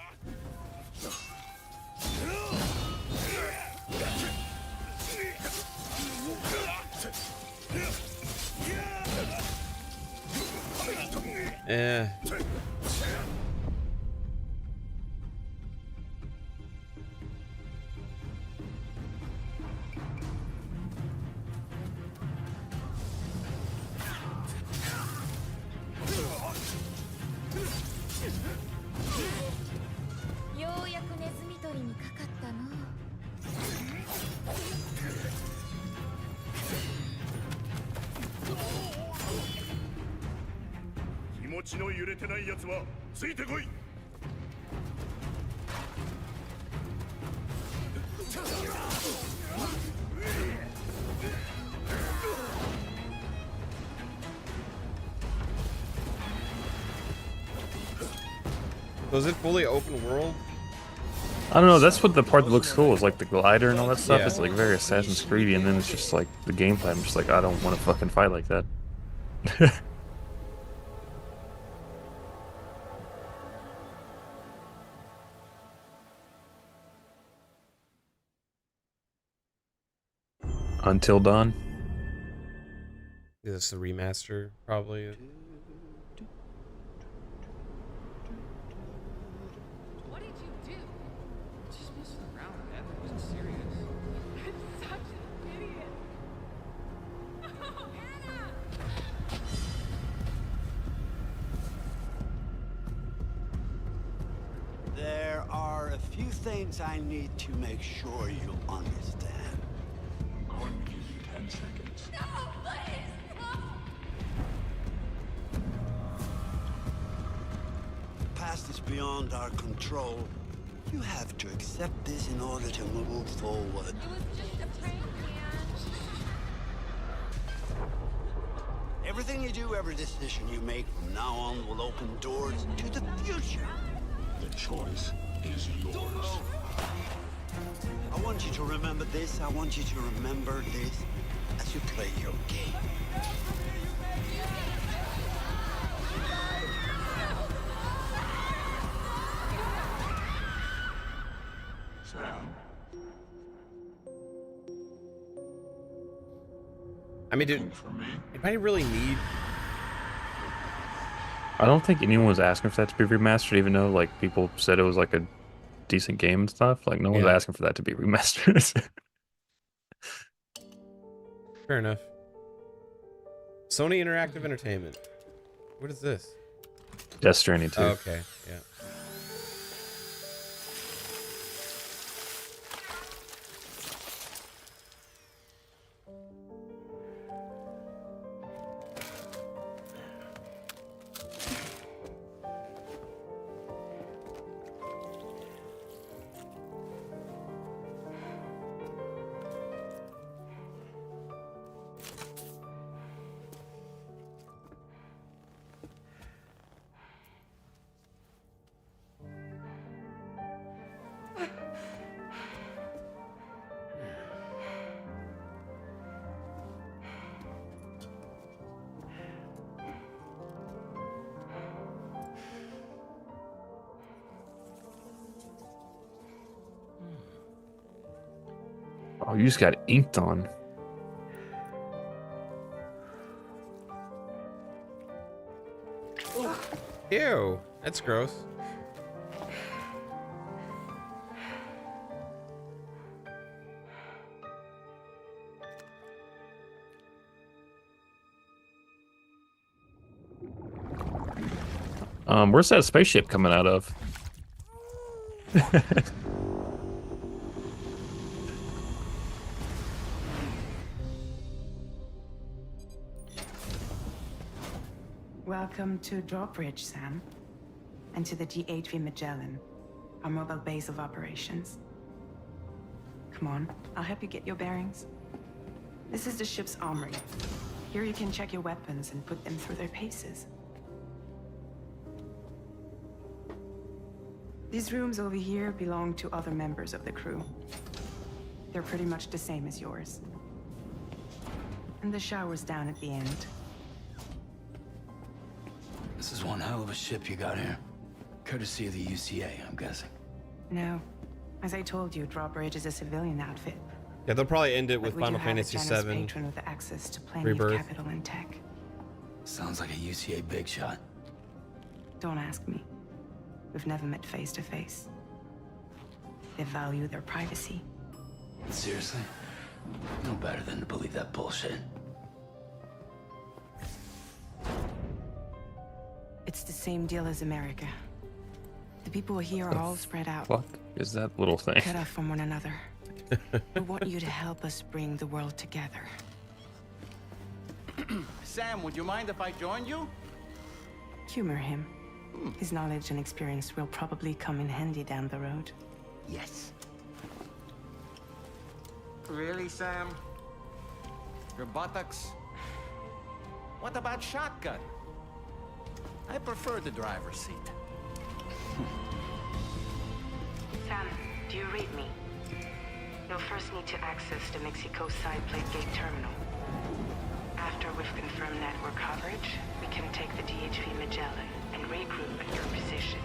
ようやくネズミ捕りにかかったの。気持ちの揺れてないやつはついてこい。So is it fully open world? I don't know. That's what the part that looks cool is like the glider and all that stuff. Yeah. It's like very Assassin's Creedy, and then it's just like the gameplay. I'm just like, I don't want to fucking fight like that. Until Dawn. Is this a remaster? Probably. What did you do? Just messing around, man. It wasn't serious. I'm such an idiot. Oh, Anna! There are a few things I need to make sure you understand. I'm going to give you 10 seconds. No, please! No! The past is beyond our control. You have to accept this in order to move forward. It was just a prank, man. Everything you do, every decision you make from now on will open doors to the future. The choice is yours. I want you to remember this. I want you to remember this as you play your game. Sam. I mean, dude, anybody really need? I don't think anyone was asking for that to be remastered, even though like people said it was like a decent game and stuff. Like no one's asking for that to be remastered. Fair enough. Sony Interactive Entertainment. What is this? Death Stranding 2. Oh, okay, yeah. Oh, you just got inked on. Ew, that's gross. Where's that spaceship coming out of? Welcome to Drawbridge, Sam. And to the DHV Magellan, our mobile base of operations. Come on, I'll help you get your bearings. This is the ship's armory. Here you can check your weapons and put them through their paces. These rooms over here belong to other members of the crew. They're pretty much the same as yours. And the shower's down at the end. This is one hell of a ship you got here. Courtesy of the UCA, I'm guessing. No. As I told you, Drawbridge is a civilian outfit. Yeah, they'll probably end it with But we Final do have a Fantasy generous VII. patron with access to plenty Rebirth. of capital and tech. Sounds like a UCA big shot. Don't ask me. We've never met face to face. They value their privacy. Seriously? No better than to believe that bullshit. It's the same deal as America. The people here are all spread out, Fuck is that little thing? cut off from one another. We want you to help us bring the world together. Sam, would you mind if I joined you? Humor him. His knowledge and experience will probably come in handy down the road. Yes. Really, Sam? Your buttocks? What about shotgun? I prefer the driver's seat. Sam, do you read me? You'll first need to access the Mexico side plate gate terminal. After we've confirmed network coverage, we can take the DHV Magellan and regroup at your position.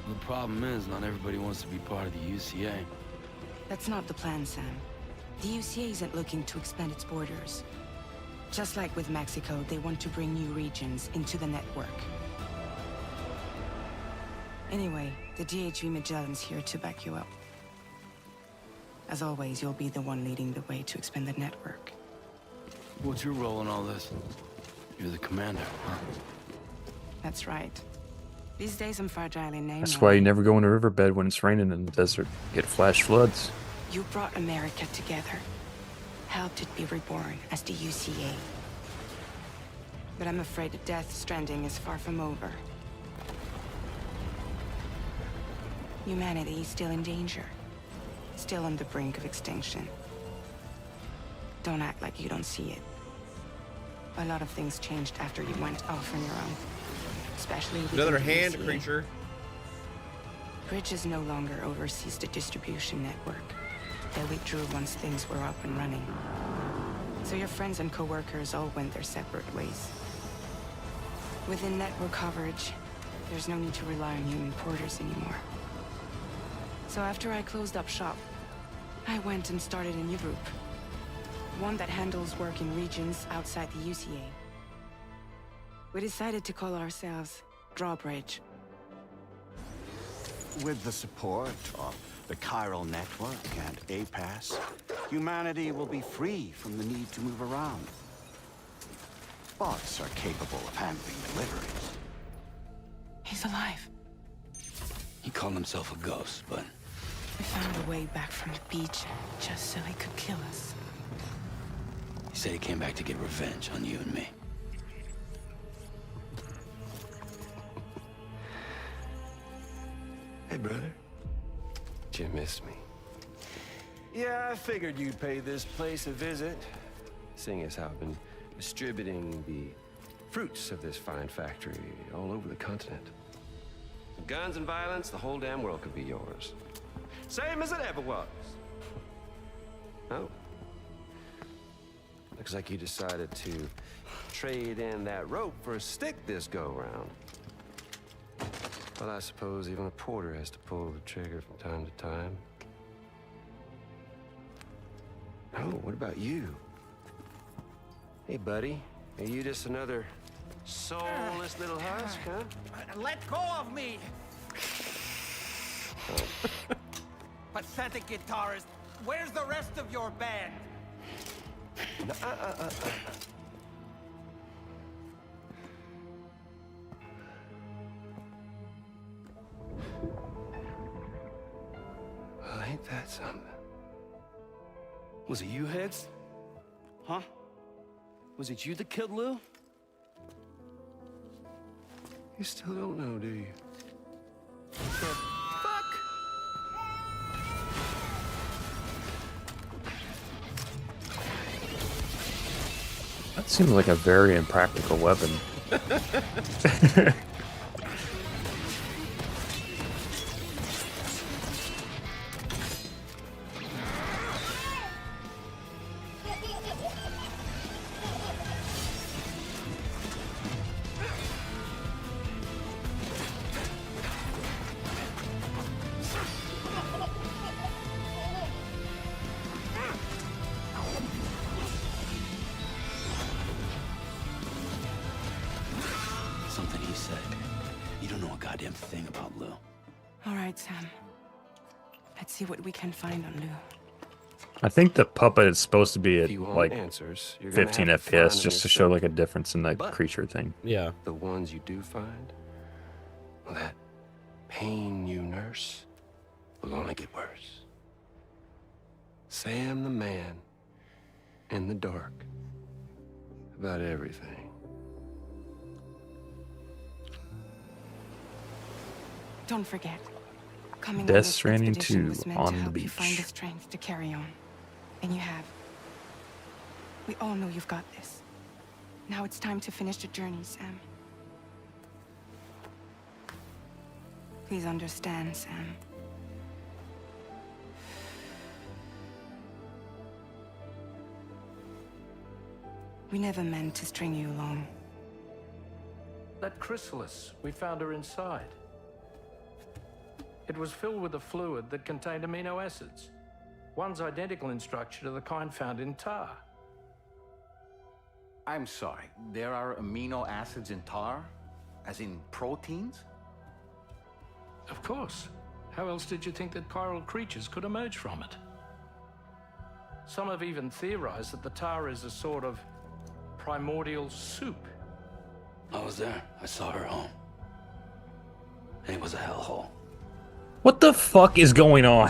The problem is, not everybody wants to be part of the UCA. That's not the plan, Sam. The UCA isn't looking to expand its borders. Just like with Mexico, they want to bring new regions into the network. Anyway, the DHV Magellan's here to back you up. As always, you'll be the one leading the way to expand the network. What's your role in all this? You're the commander, huh? That's right. These days I'm fragile in name. That's why you never go in a riverbed when it's raining in the desert. Get flash floods. You brought America together. Helped it be reborn as the UCA. But I'm afraid the Death Stranding is far from over. Humanity is still in danger. Still on the brink of extinction. Don't act like you don't see it. A lot of things changed after you went off on your own. Especially with Another the hand UCA. creature. Bridges no longer oversees the distribution network. They withdrew once things were up and running. So your friends and co-workers all went their separate ways. Within network coverage, there's no need to rely on human porters anymore. So after I closed up shop, I went and started a new group. One that handles work in regions outside the UCA. We decided to call ourselves Drawbridge. With the support of the Chiral Network and APAS, humanity will be free from the need to move around. Bots are capable of handling deliveries. He's alive. He called himself a ghost, but... We found a way back from the beach just so he could kill us. He said he came back to get revenge on you and me. Hey, brother. Did you miss me? Yeah, I figured you'd pay this place a visit, seeing as how I've been distributing the fruits of this fine factory all over the continent. Guns and violence, the whole damn world could be yours. Same as it ever was. Oh. Looks like you decided to trade in that rope for a stick this go-round. Well, I suppose even a porter has to pull the trigger from time to time. Oh, what about you? Hey, buddy. Are you just another soulless little husk, huh? Let go of me! Pathetic guitarist. Where's the rest of your band? ain't that something? Was it you, Heads? Huh? Was it you that killed Lou? You still don't know, do you? That seems like a very impractical weapon. Something he said. You don't know a goddamn thing about Lou. All right, Sam. Let's see what we can find on Lou. I think the puppet is supposed to be at you want like answers, you're gonna 15 have to find FPS them just to show yourself. like a difference in the But creature thing. Yeah. The ones you do find, well, that pain you nurse will only get worse. Sam the man in the dark about everything. Don't forget, coming on Death this Stranding expedition 2 was meant on to the help you find the beach. strength to carry on. And you have. We all know you've got this. Now it's time to finish the journey, Sam. Please understand, Sam. We never meant to string you along. That chrysalis, we found her inside. It was filled with a fluid that contained amino acids. One's identical in structure to the kind found in tar. I'm sorry, there are amino acids in tar? As in proteins? Of course. How else did you think that chiral creatures could emerge from it? Some have even theorized that the tar is a sort of primordial soup. I was there. I saw her home. And it was a hellhole. What the fuck is going on?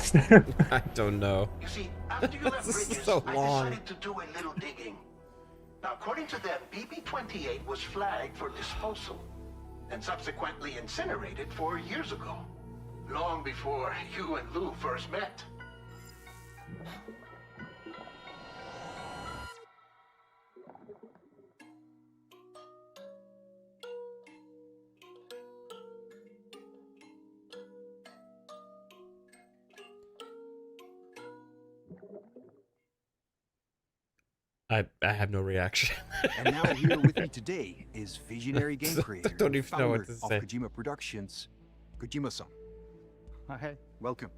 I don't know. You see, after you left This is Bridges, so I long. decided to do a little digging. Now, according to them, BB-28 was flagged for disposal and subsequently incinerated 4 years ago, long before you and Lou first met. I have no reaction. And now here with me today is visionary game creator Don't and even know what founder to of say. Kojima Productions, Kojima-san. Hi. Welcome.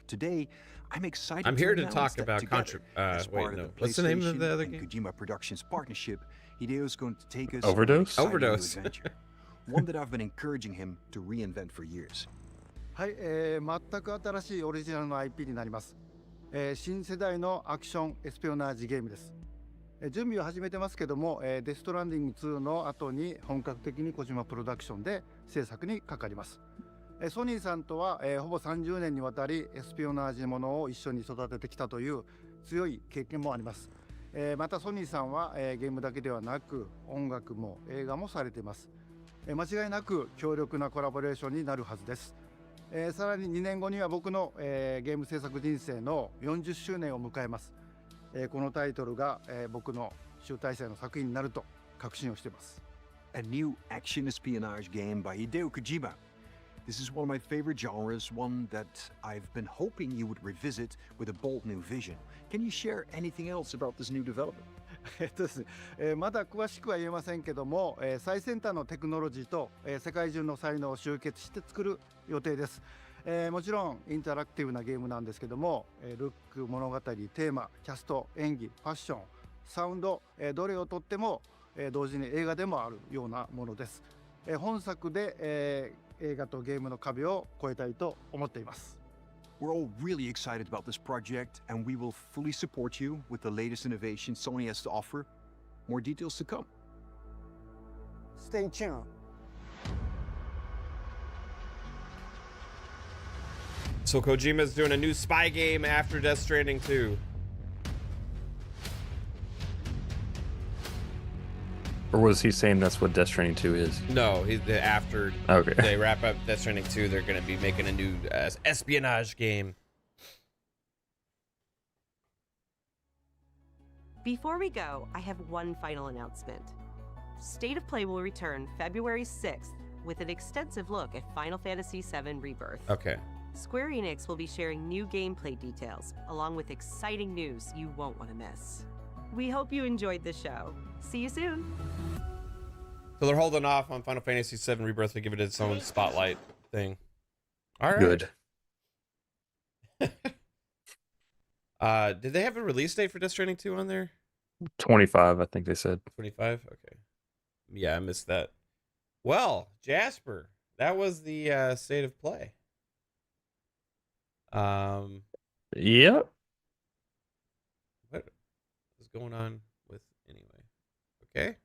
Today, I'm excited I'm here to announce talk that about together, as wait, part no. of the What's the name of PlayStation the other and game? Kojima Productions partnership, Hideo's going to take us Overdose? on an exciting new Overdose. adventure, one that I've been encouraging him to reinvent for years. はい、全く新しいオリジナルの IP になります、新世代のアクションエスピオナージゲームです、準備を始めてますけども、デストランディング2の後に本格的に小島プロダクションで制作にかかります、ソニーさんとは、ほぼ30年にわたりエスピオナージものを一緒に育ててきたという強い経験もあります、またソニーさんは、ゲームだけではなく音楽も映画もされています、間違いなく強力なコラボレーションになるはずです、さらに2年後には僕の、ゲーム制作人生の40周年を迎えます、このタイトルが、僕の集大成の作品になると確信をしています。 A new action espionage game by Hideo Kojima. This is one of my favorite genres, one that I've been hoping you would revisit with a bold new vision. Can you share anything else about this new development? ですね、まだ詳しくは言えませんけども、最先端のテクノロジーと、世界中の才能を集結して作る予定です、もちろんインタラクティブなゲームなんですけども、ルック、物語、テーマ、キャスト、演技、ファッション、サウンド、どれをとっても、同時に映画でもあるようなものです、本作で、映画とゲームの壁を越えたいと思っています。 We're all really excited about this project, and we will fully support you with the latest innovation Sony has to offer. More details to come. Stay tuned. So Kojima's doing a new spy game after Death Stranding 2. Or was he saying that's what Death Stranding 2 is? No, after Okay. they wrap up Death Stranding 2, they're going to be making a new espionage game. Before we go, I have one final announcement. State of Play will return February 6th with an extensive look at Final Fantasy VII Rebirth. Okay. Square Enix will be sharing new gameplay details, along with exciting news you won't want to miss. We hope you enjoyed the show. See you soon. So they're holding off on Final Fantasy VII Rebirth to give it its own spotlight thing. All right. Good. Did they have a release date for Death Stranding 2 on there? 25, I think they said. 25? Okay. Yeah, I missed that. Well, Jasper, that was the State of Play. Yep. What is going on with anyway? Okay.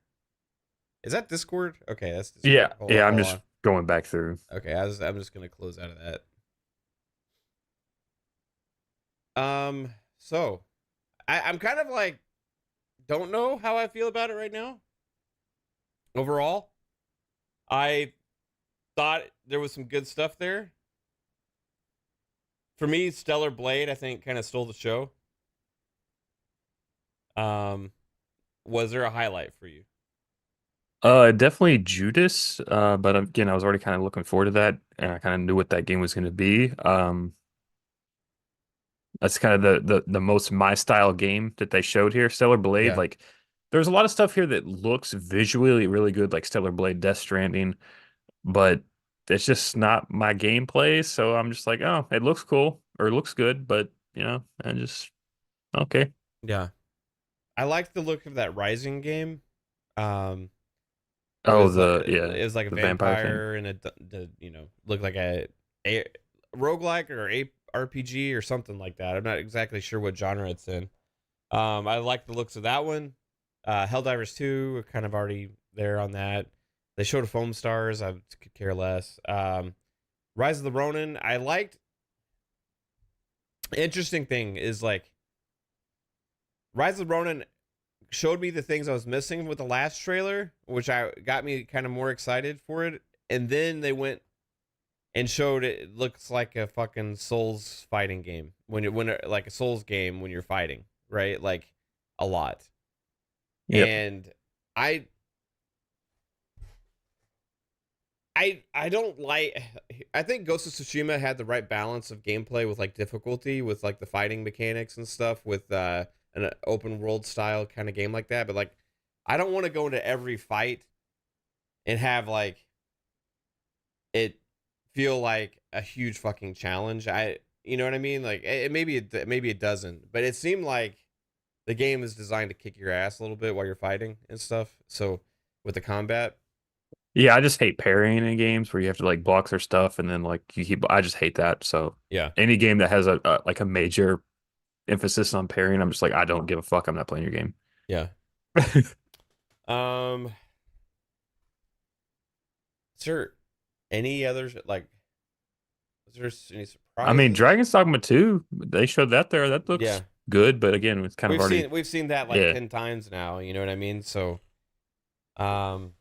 Is that Discord? Okay, that's Discord. Yeah. Hold Yeah, on, I'm hold just on. going back through. Okay, I'm just gonna close out of that. So I'm kind of like don't know how I feel about it right now. Overall, I thought there was some good stuff there. For me, Stellar Blade, I think, kind of stole the show. Was there a highlight for you? Definitely Judas. But again, I was already kind of looking forward to that, and I kind of knew what that game was going to be. That's kind of the most my style game that they showed here. Stellar Blade, Yeah. like there's a lot of stuff here that looks visually really good, like Stellar Blade, Death Stranding, but it's just not my gameplay. So I'm just like, oh, it looks cool or it looks good, but I just okay. Yeah. I liked the look of that Rising game. It Oh, was like, yeah, it was like a the vampire thing. vampire and looked like a roguelike or a RPG or something like that. I'm not exactly sure what genre it's in. I like the looks of that one. Helldivers 2, we're kind of already there on that. They showed a Foam Stars. I could care less. Rise of the Ronin, I liked. Interesting thing is like Rise of the Ronin showed me the things I was missing with the last trailer, which got me kind of more excited for it. And then they went and showed it looks like a fucking Souls fighting game like a Souls game when you're fighting, right? Like a lot. Yep. And I don't like. I think Ghost of Tsushima had the right balance of gameplay with like difficulty, with like the fighting mechanics and stuff, with an open world style kind of game like that. But like, I don't want to go into every fight and have like it feel like a huge fucking challenge. You know what I mean? Like maybe it doesn't, but it seemed like the game is designed to kick your ass a little bit while you're fighting and stuff. So with the combat. Yeah, I just hate parrying in games where you have to like block their stuff and then like I just hate that. So yeah, any game that has a like a major emphasis on parrying, I'm just like, I don't give a fuck. I'm not playing your game. Yeah. Is there any others like? Is there any surprises? I mean, Dragon's Dogma 2, they showed that there. That looks good, but again, it's kind of already we've seen that like 10 times now. You know what I mean? So, I'm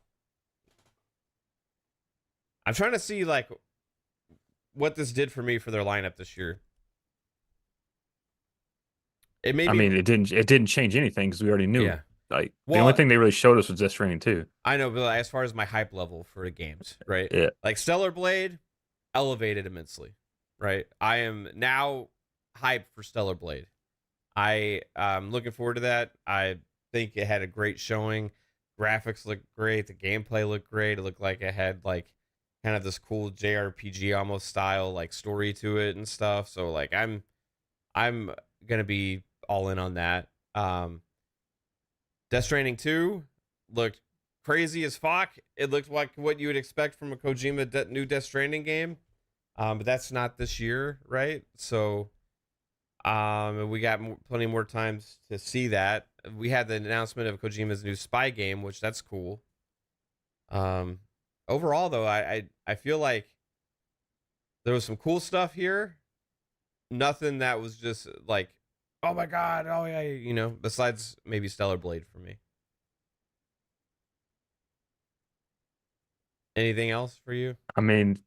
trying to see like what this did for me for their lineup this year. I mean, it didn't change anything because we already knew. Yeah. Like the only thing they really showed us was Death Stranding 2. I know, but as far as my hype level for the games, right? Yeah. Like Stellar Blade elevated immensely, right? I am now hyped for Stellar Blade. I'm looking forward to that. I think it had a great showing. Graphics looked great. The gameplay looked great. It looked like it had like kind of this cool JRPG almost style like story to it and stuff. So like I'm gonna be all in on that. Death Stranding 2 looked crazy as fuck. It looked like what you would expect from a Kojima new Death Stranding game. But that's not this year, right? So we got plenty more times to see that. We had the announcement of Kojima's new spy game, which that's cool. Overall though, I feel like there was some cool stuff here. nothing that was just like, oh my god, oh yeah, you know, besides maybe Stellar Blade for me. Anything else for you? I mean,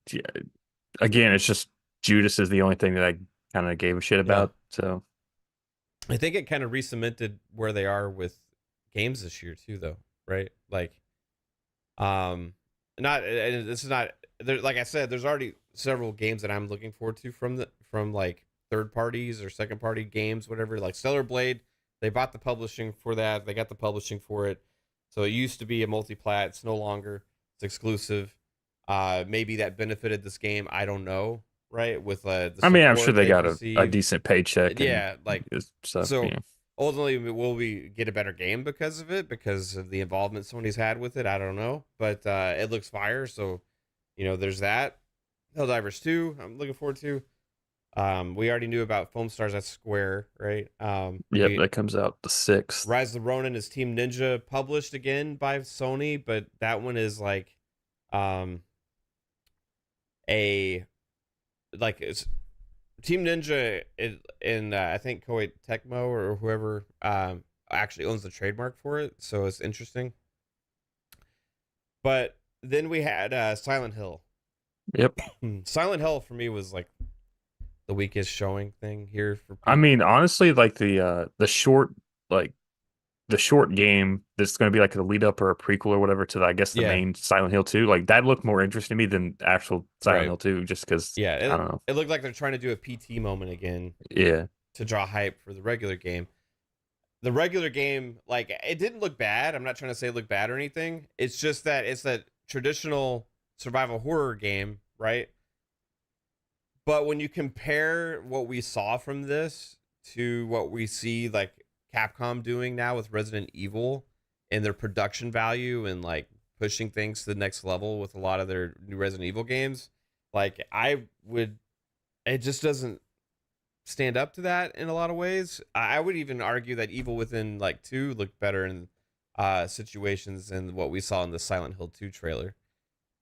again, it's just Judas is the only thing that I kind of gave a shit about. So I think it kind of re-cemented where they are with games this year too, though, right? Like, not this is not there. Like I said, there's already several games that I'm looking forward to from like third parties or second party games, whatever. Like Stellar Blade, they bought the publishing for that. They got the publishing for it, so it used to be a multi-plat. It's no longer. It's exclusive. Maybe that benefited this game. I don't know. Right with the I mean, I'm sure they got a received. decent paycheck. Yeah, like stuff. So You know. ultimately, will we get a better game because of it? Because of the involvement Sony's had with it? I don't know, but it looks fire. So, you know, there's that. Helldivers 2, I'm looking forward to. We already knew about Foam Stars at Square, right? Yep, that comes out the 6th. Rise of the Ronin is Team Ninja published again by Sony, but that one is like it's Team Ninja in I think Koei Tecmo or whoever actually owns the trademark for it, so it's interesting. But then we had Silent Hill. Yep. Silent Hill for me was like the weakest showing thing here for people. I mean, honestly, like the short game that's going to be like a lead up or a prequel or whatever to I guess the main Silent Hill 2, like that looked more interesting to me than actual Silent Hill 2, just because I don't know. It looked like they're trying to do a PT moment again. Yeah. To draw hype for the regular game. The regular game, like, it didn't look bad. I'm not trying to say it looked bad or anything. It's just that it's that traditional survival horror game, right? But when you compare what we saw from this to what we see like Capcom doing now with Resident Evil and their production value and like pushing things to the next level with a lot of their new Resident Evil games, like it just doesn't stand up to that in a lot of ways. I would even argue that Evil Within like 2 looked better in situations than what we saw in the Silent Hill 2 trailer.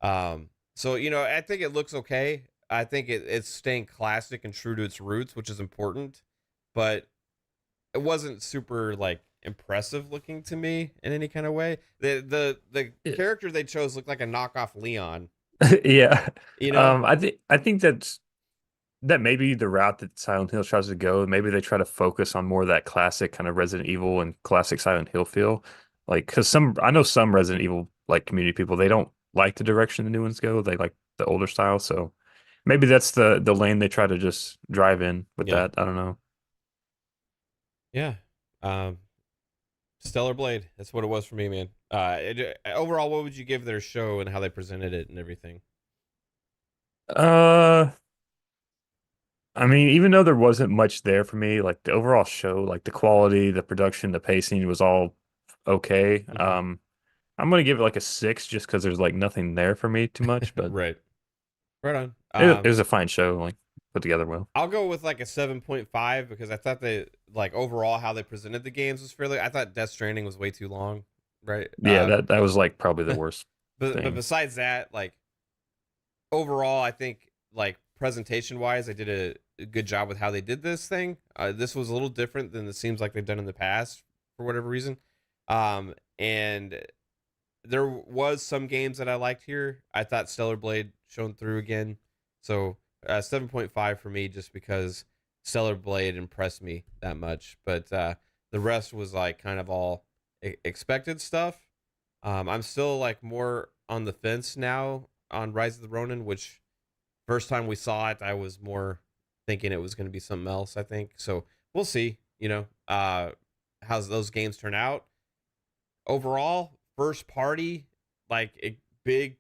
So, you know, I think it looks okay. I think it's staying classic and true to its roots, which is important, but it wasn't super like impressive looking to me in any kind of way. The character they chose looked like a knockoff Leon. Yeah. You know, I think that may be the route that Silent Hill tries to go. Maybe they try to focus on more of that classic kind of Resident Evil and classic Silent Hill feel. Like, because I know some Resident Evil like community people, they don't like the direction the new ones go. They like the older style. So maybe that's the lane they try to just drive in with that. I don't know. Yeah. Stellar Blade. That's what it was for me, man. Overall, what would you give their show and how they presented it and everything? I mean, even though there wasn't much there for me, like the overall show, like the quality, the production, the pacing was all okay. I'm gonna give it like a 6 just because there's like nothing there for me too much. But right on. It was a fine show, like put together well. I'll go with like a 7.5 because I thought they like overall how they presented the games was fairly. I thought Death Stranding was way too long, right? Yeah, that was like probably the worst. But besides that, like overall, I think like presentation wise, they did a good job with how they did this thing. This was a little different than it seems like they've done in the past for whatever reason. And there was some games that I liked here. I thought Stellar Blade shone through again. So 7.5 for me, just because Stellar Blade impressed me that much. But the rest was like kind of all expected stuff. I'm still like more on the fence now on Rise of the Ronin, which first time we saw it, I was more thinking it was going to be something else, I think. So we'll see, you know, how those games turn out. Overall, first party, like big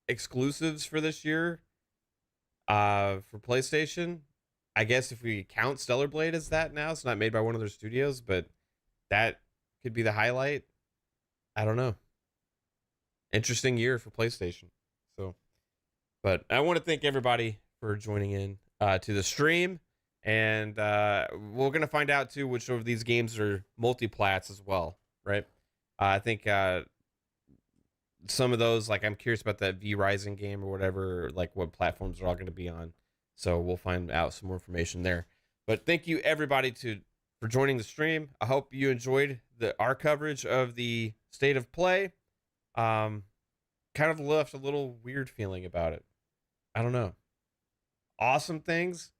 exclusives for this year for PlayStation. I guess if we count Stellar Blade as that now, it's not made by one of their studios, but that could be the highlight. I don't know. Interesting year for PlayStation. So, but I want to thank everybody for joining in to the stream, and we're gonna find out too which of these games are multi-plats as well, right? I think some of those, like I'm curious about that V Rising game or whatever, like what platforms are all going to be on. So we'll find out some more information there. But thank you everybody for joining the stream. I hope you enjoyed our coverage of the state of play. Kind of left a little weird feeling about it. I don't know. Awesome things,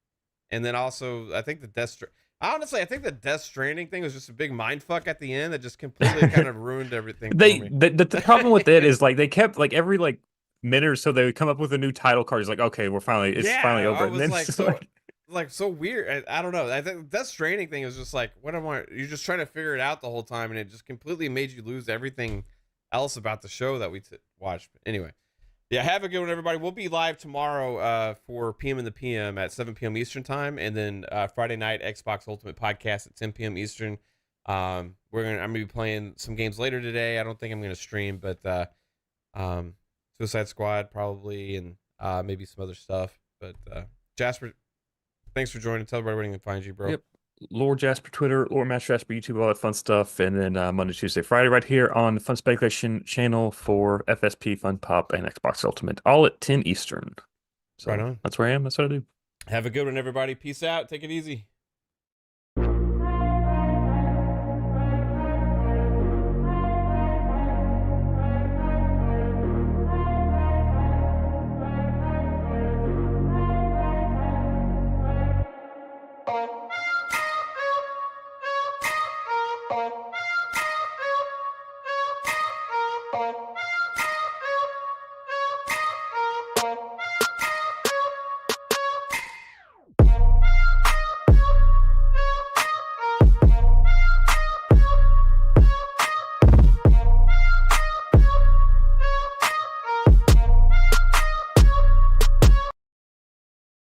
and then also I think the Death Stranding thing was just a big mind fuck at the end that just completely kind of ruined everything for me. The problem with it is like they kept like every like minute or so they would come up with a new title card. It's like, okay, it's finally over. I was like so weird. I don't know. I think the Death Stranding thing is just like, what am I? You're just trying to figure it out the whole time, and it just completely made you lose everything else about the show that we watched. Anyway, yeah, have a good one, everybody. We'll be live tomorrow for PM in the PM at 7 p.m. Eastern time, and then Friday night Xbox Ultimate Podcast at 10 p.m. Eastern. I'm gonna be playing some games later today. I don't think I'm gonna stream, but Suicide Squad probably, and maybe some other stuff. But Jasper, thanks for joining. Tell everybody where they can find you, bro. Yep. Lord Jasper Twitter, Lord Master Jasper YouTube, all that fun stuff. And then Monday, Tuesday, Friday right here on the Fun Speculation channel for FSP, Fun Pop, and Xbox Ultimate, all at 10 Eastern. So right on. That's where I am. That's what I do. Have a good one, everybody. Peace out. Take it easy. Oh.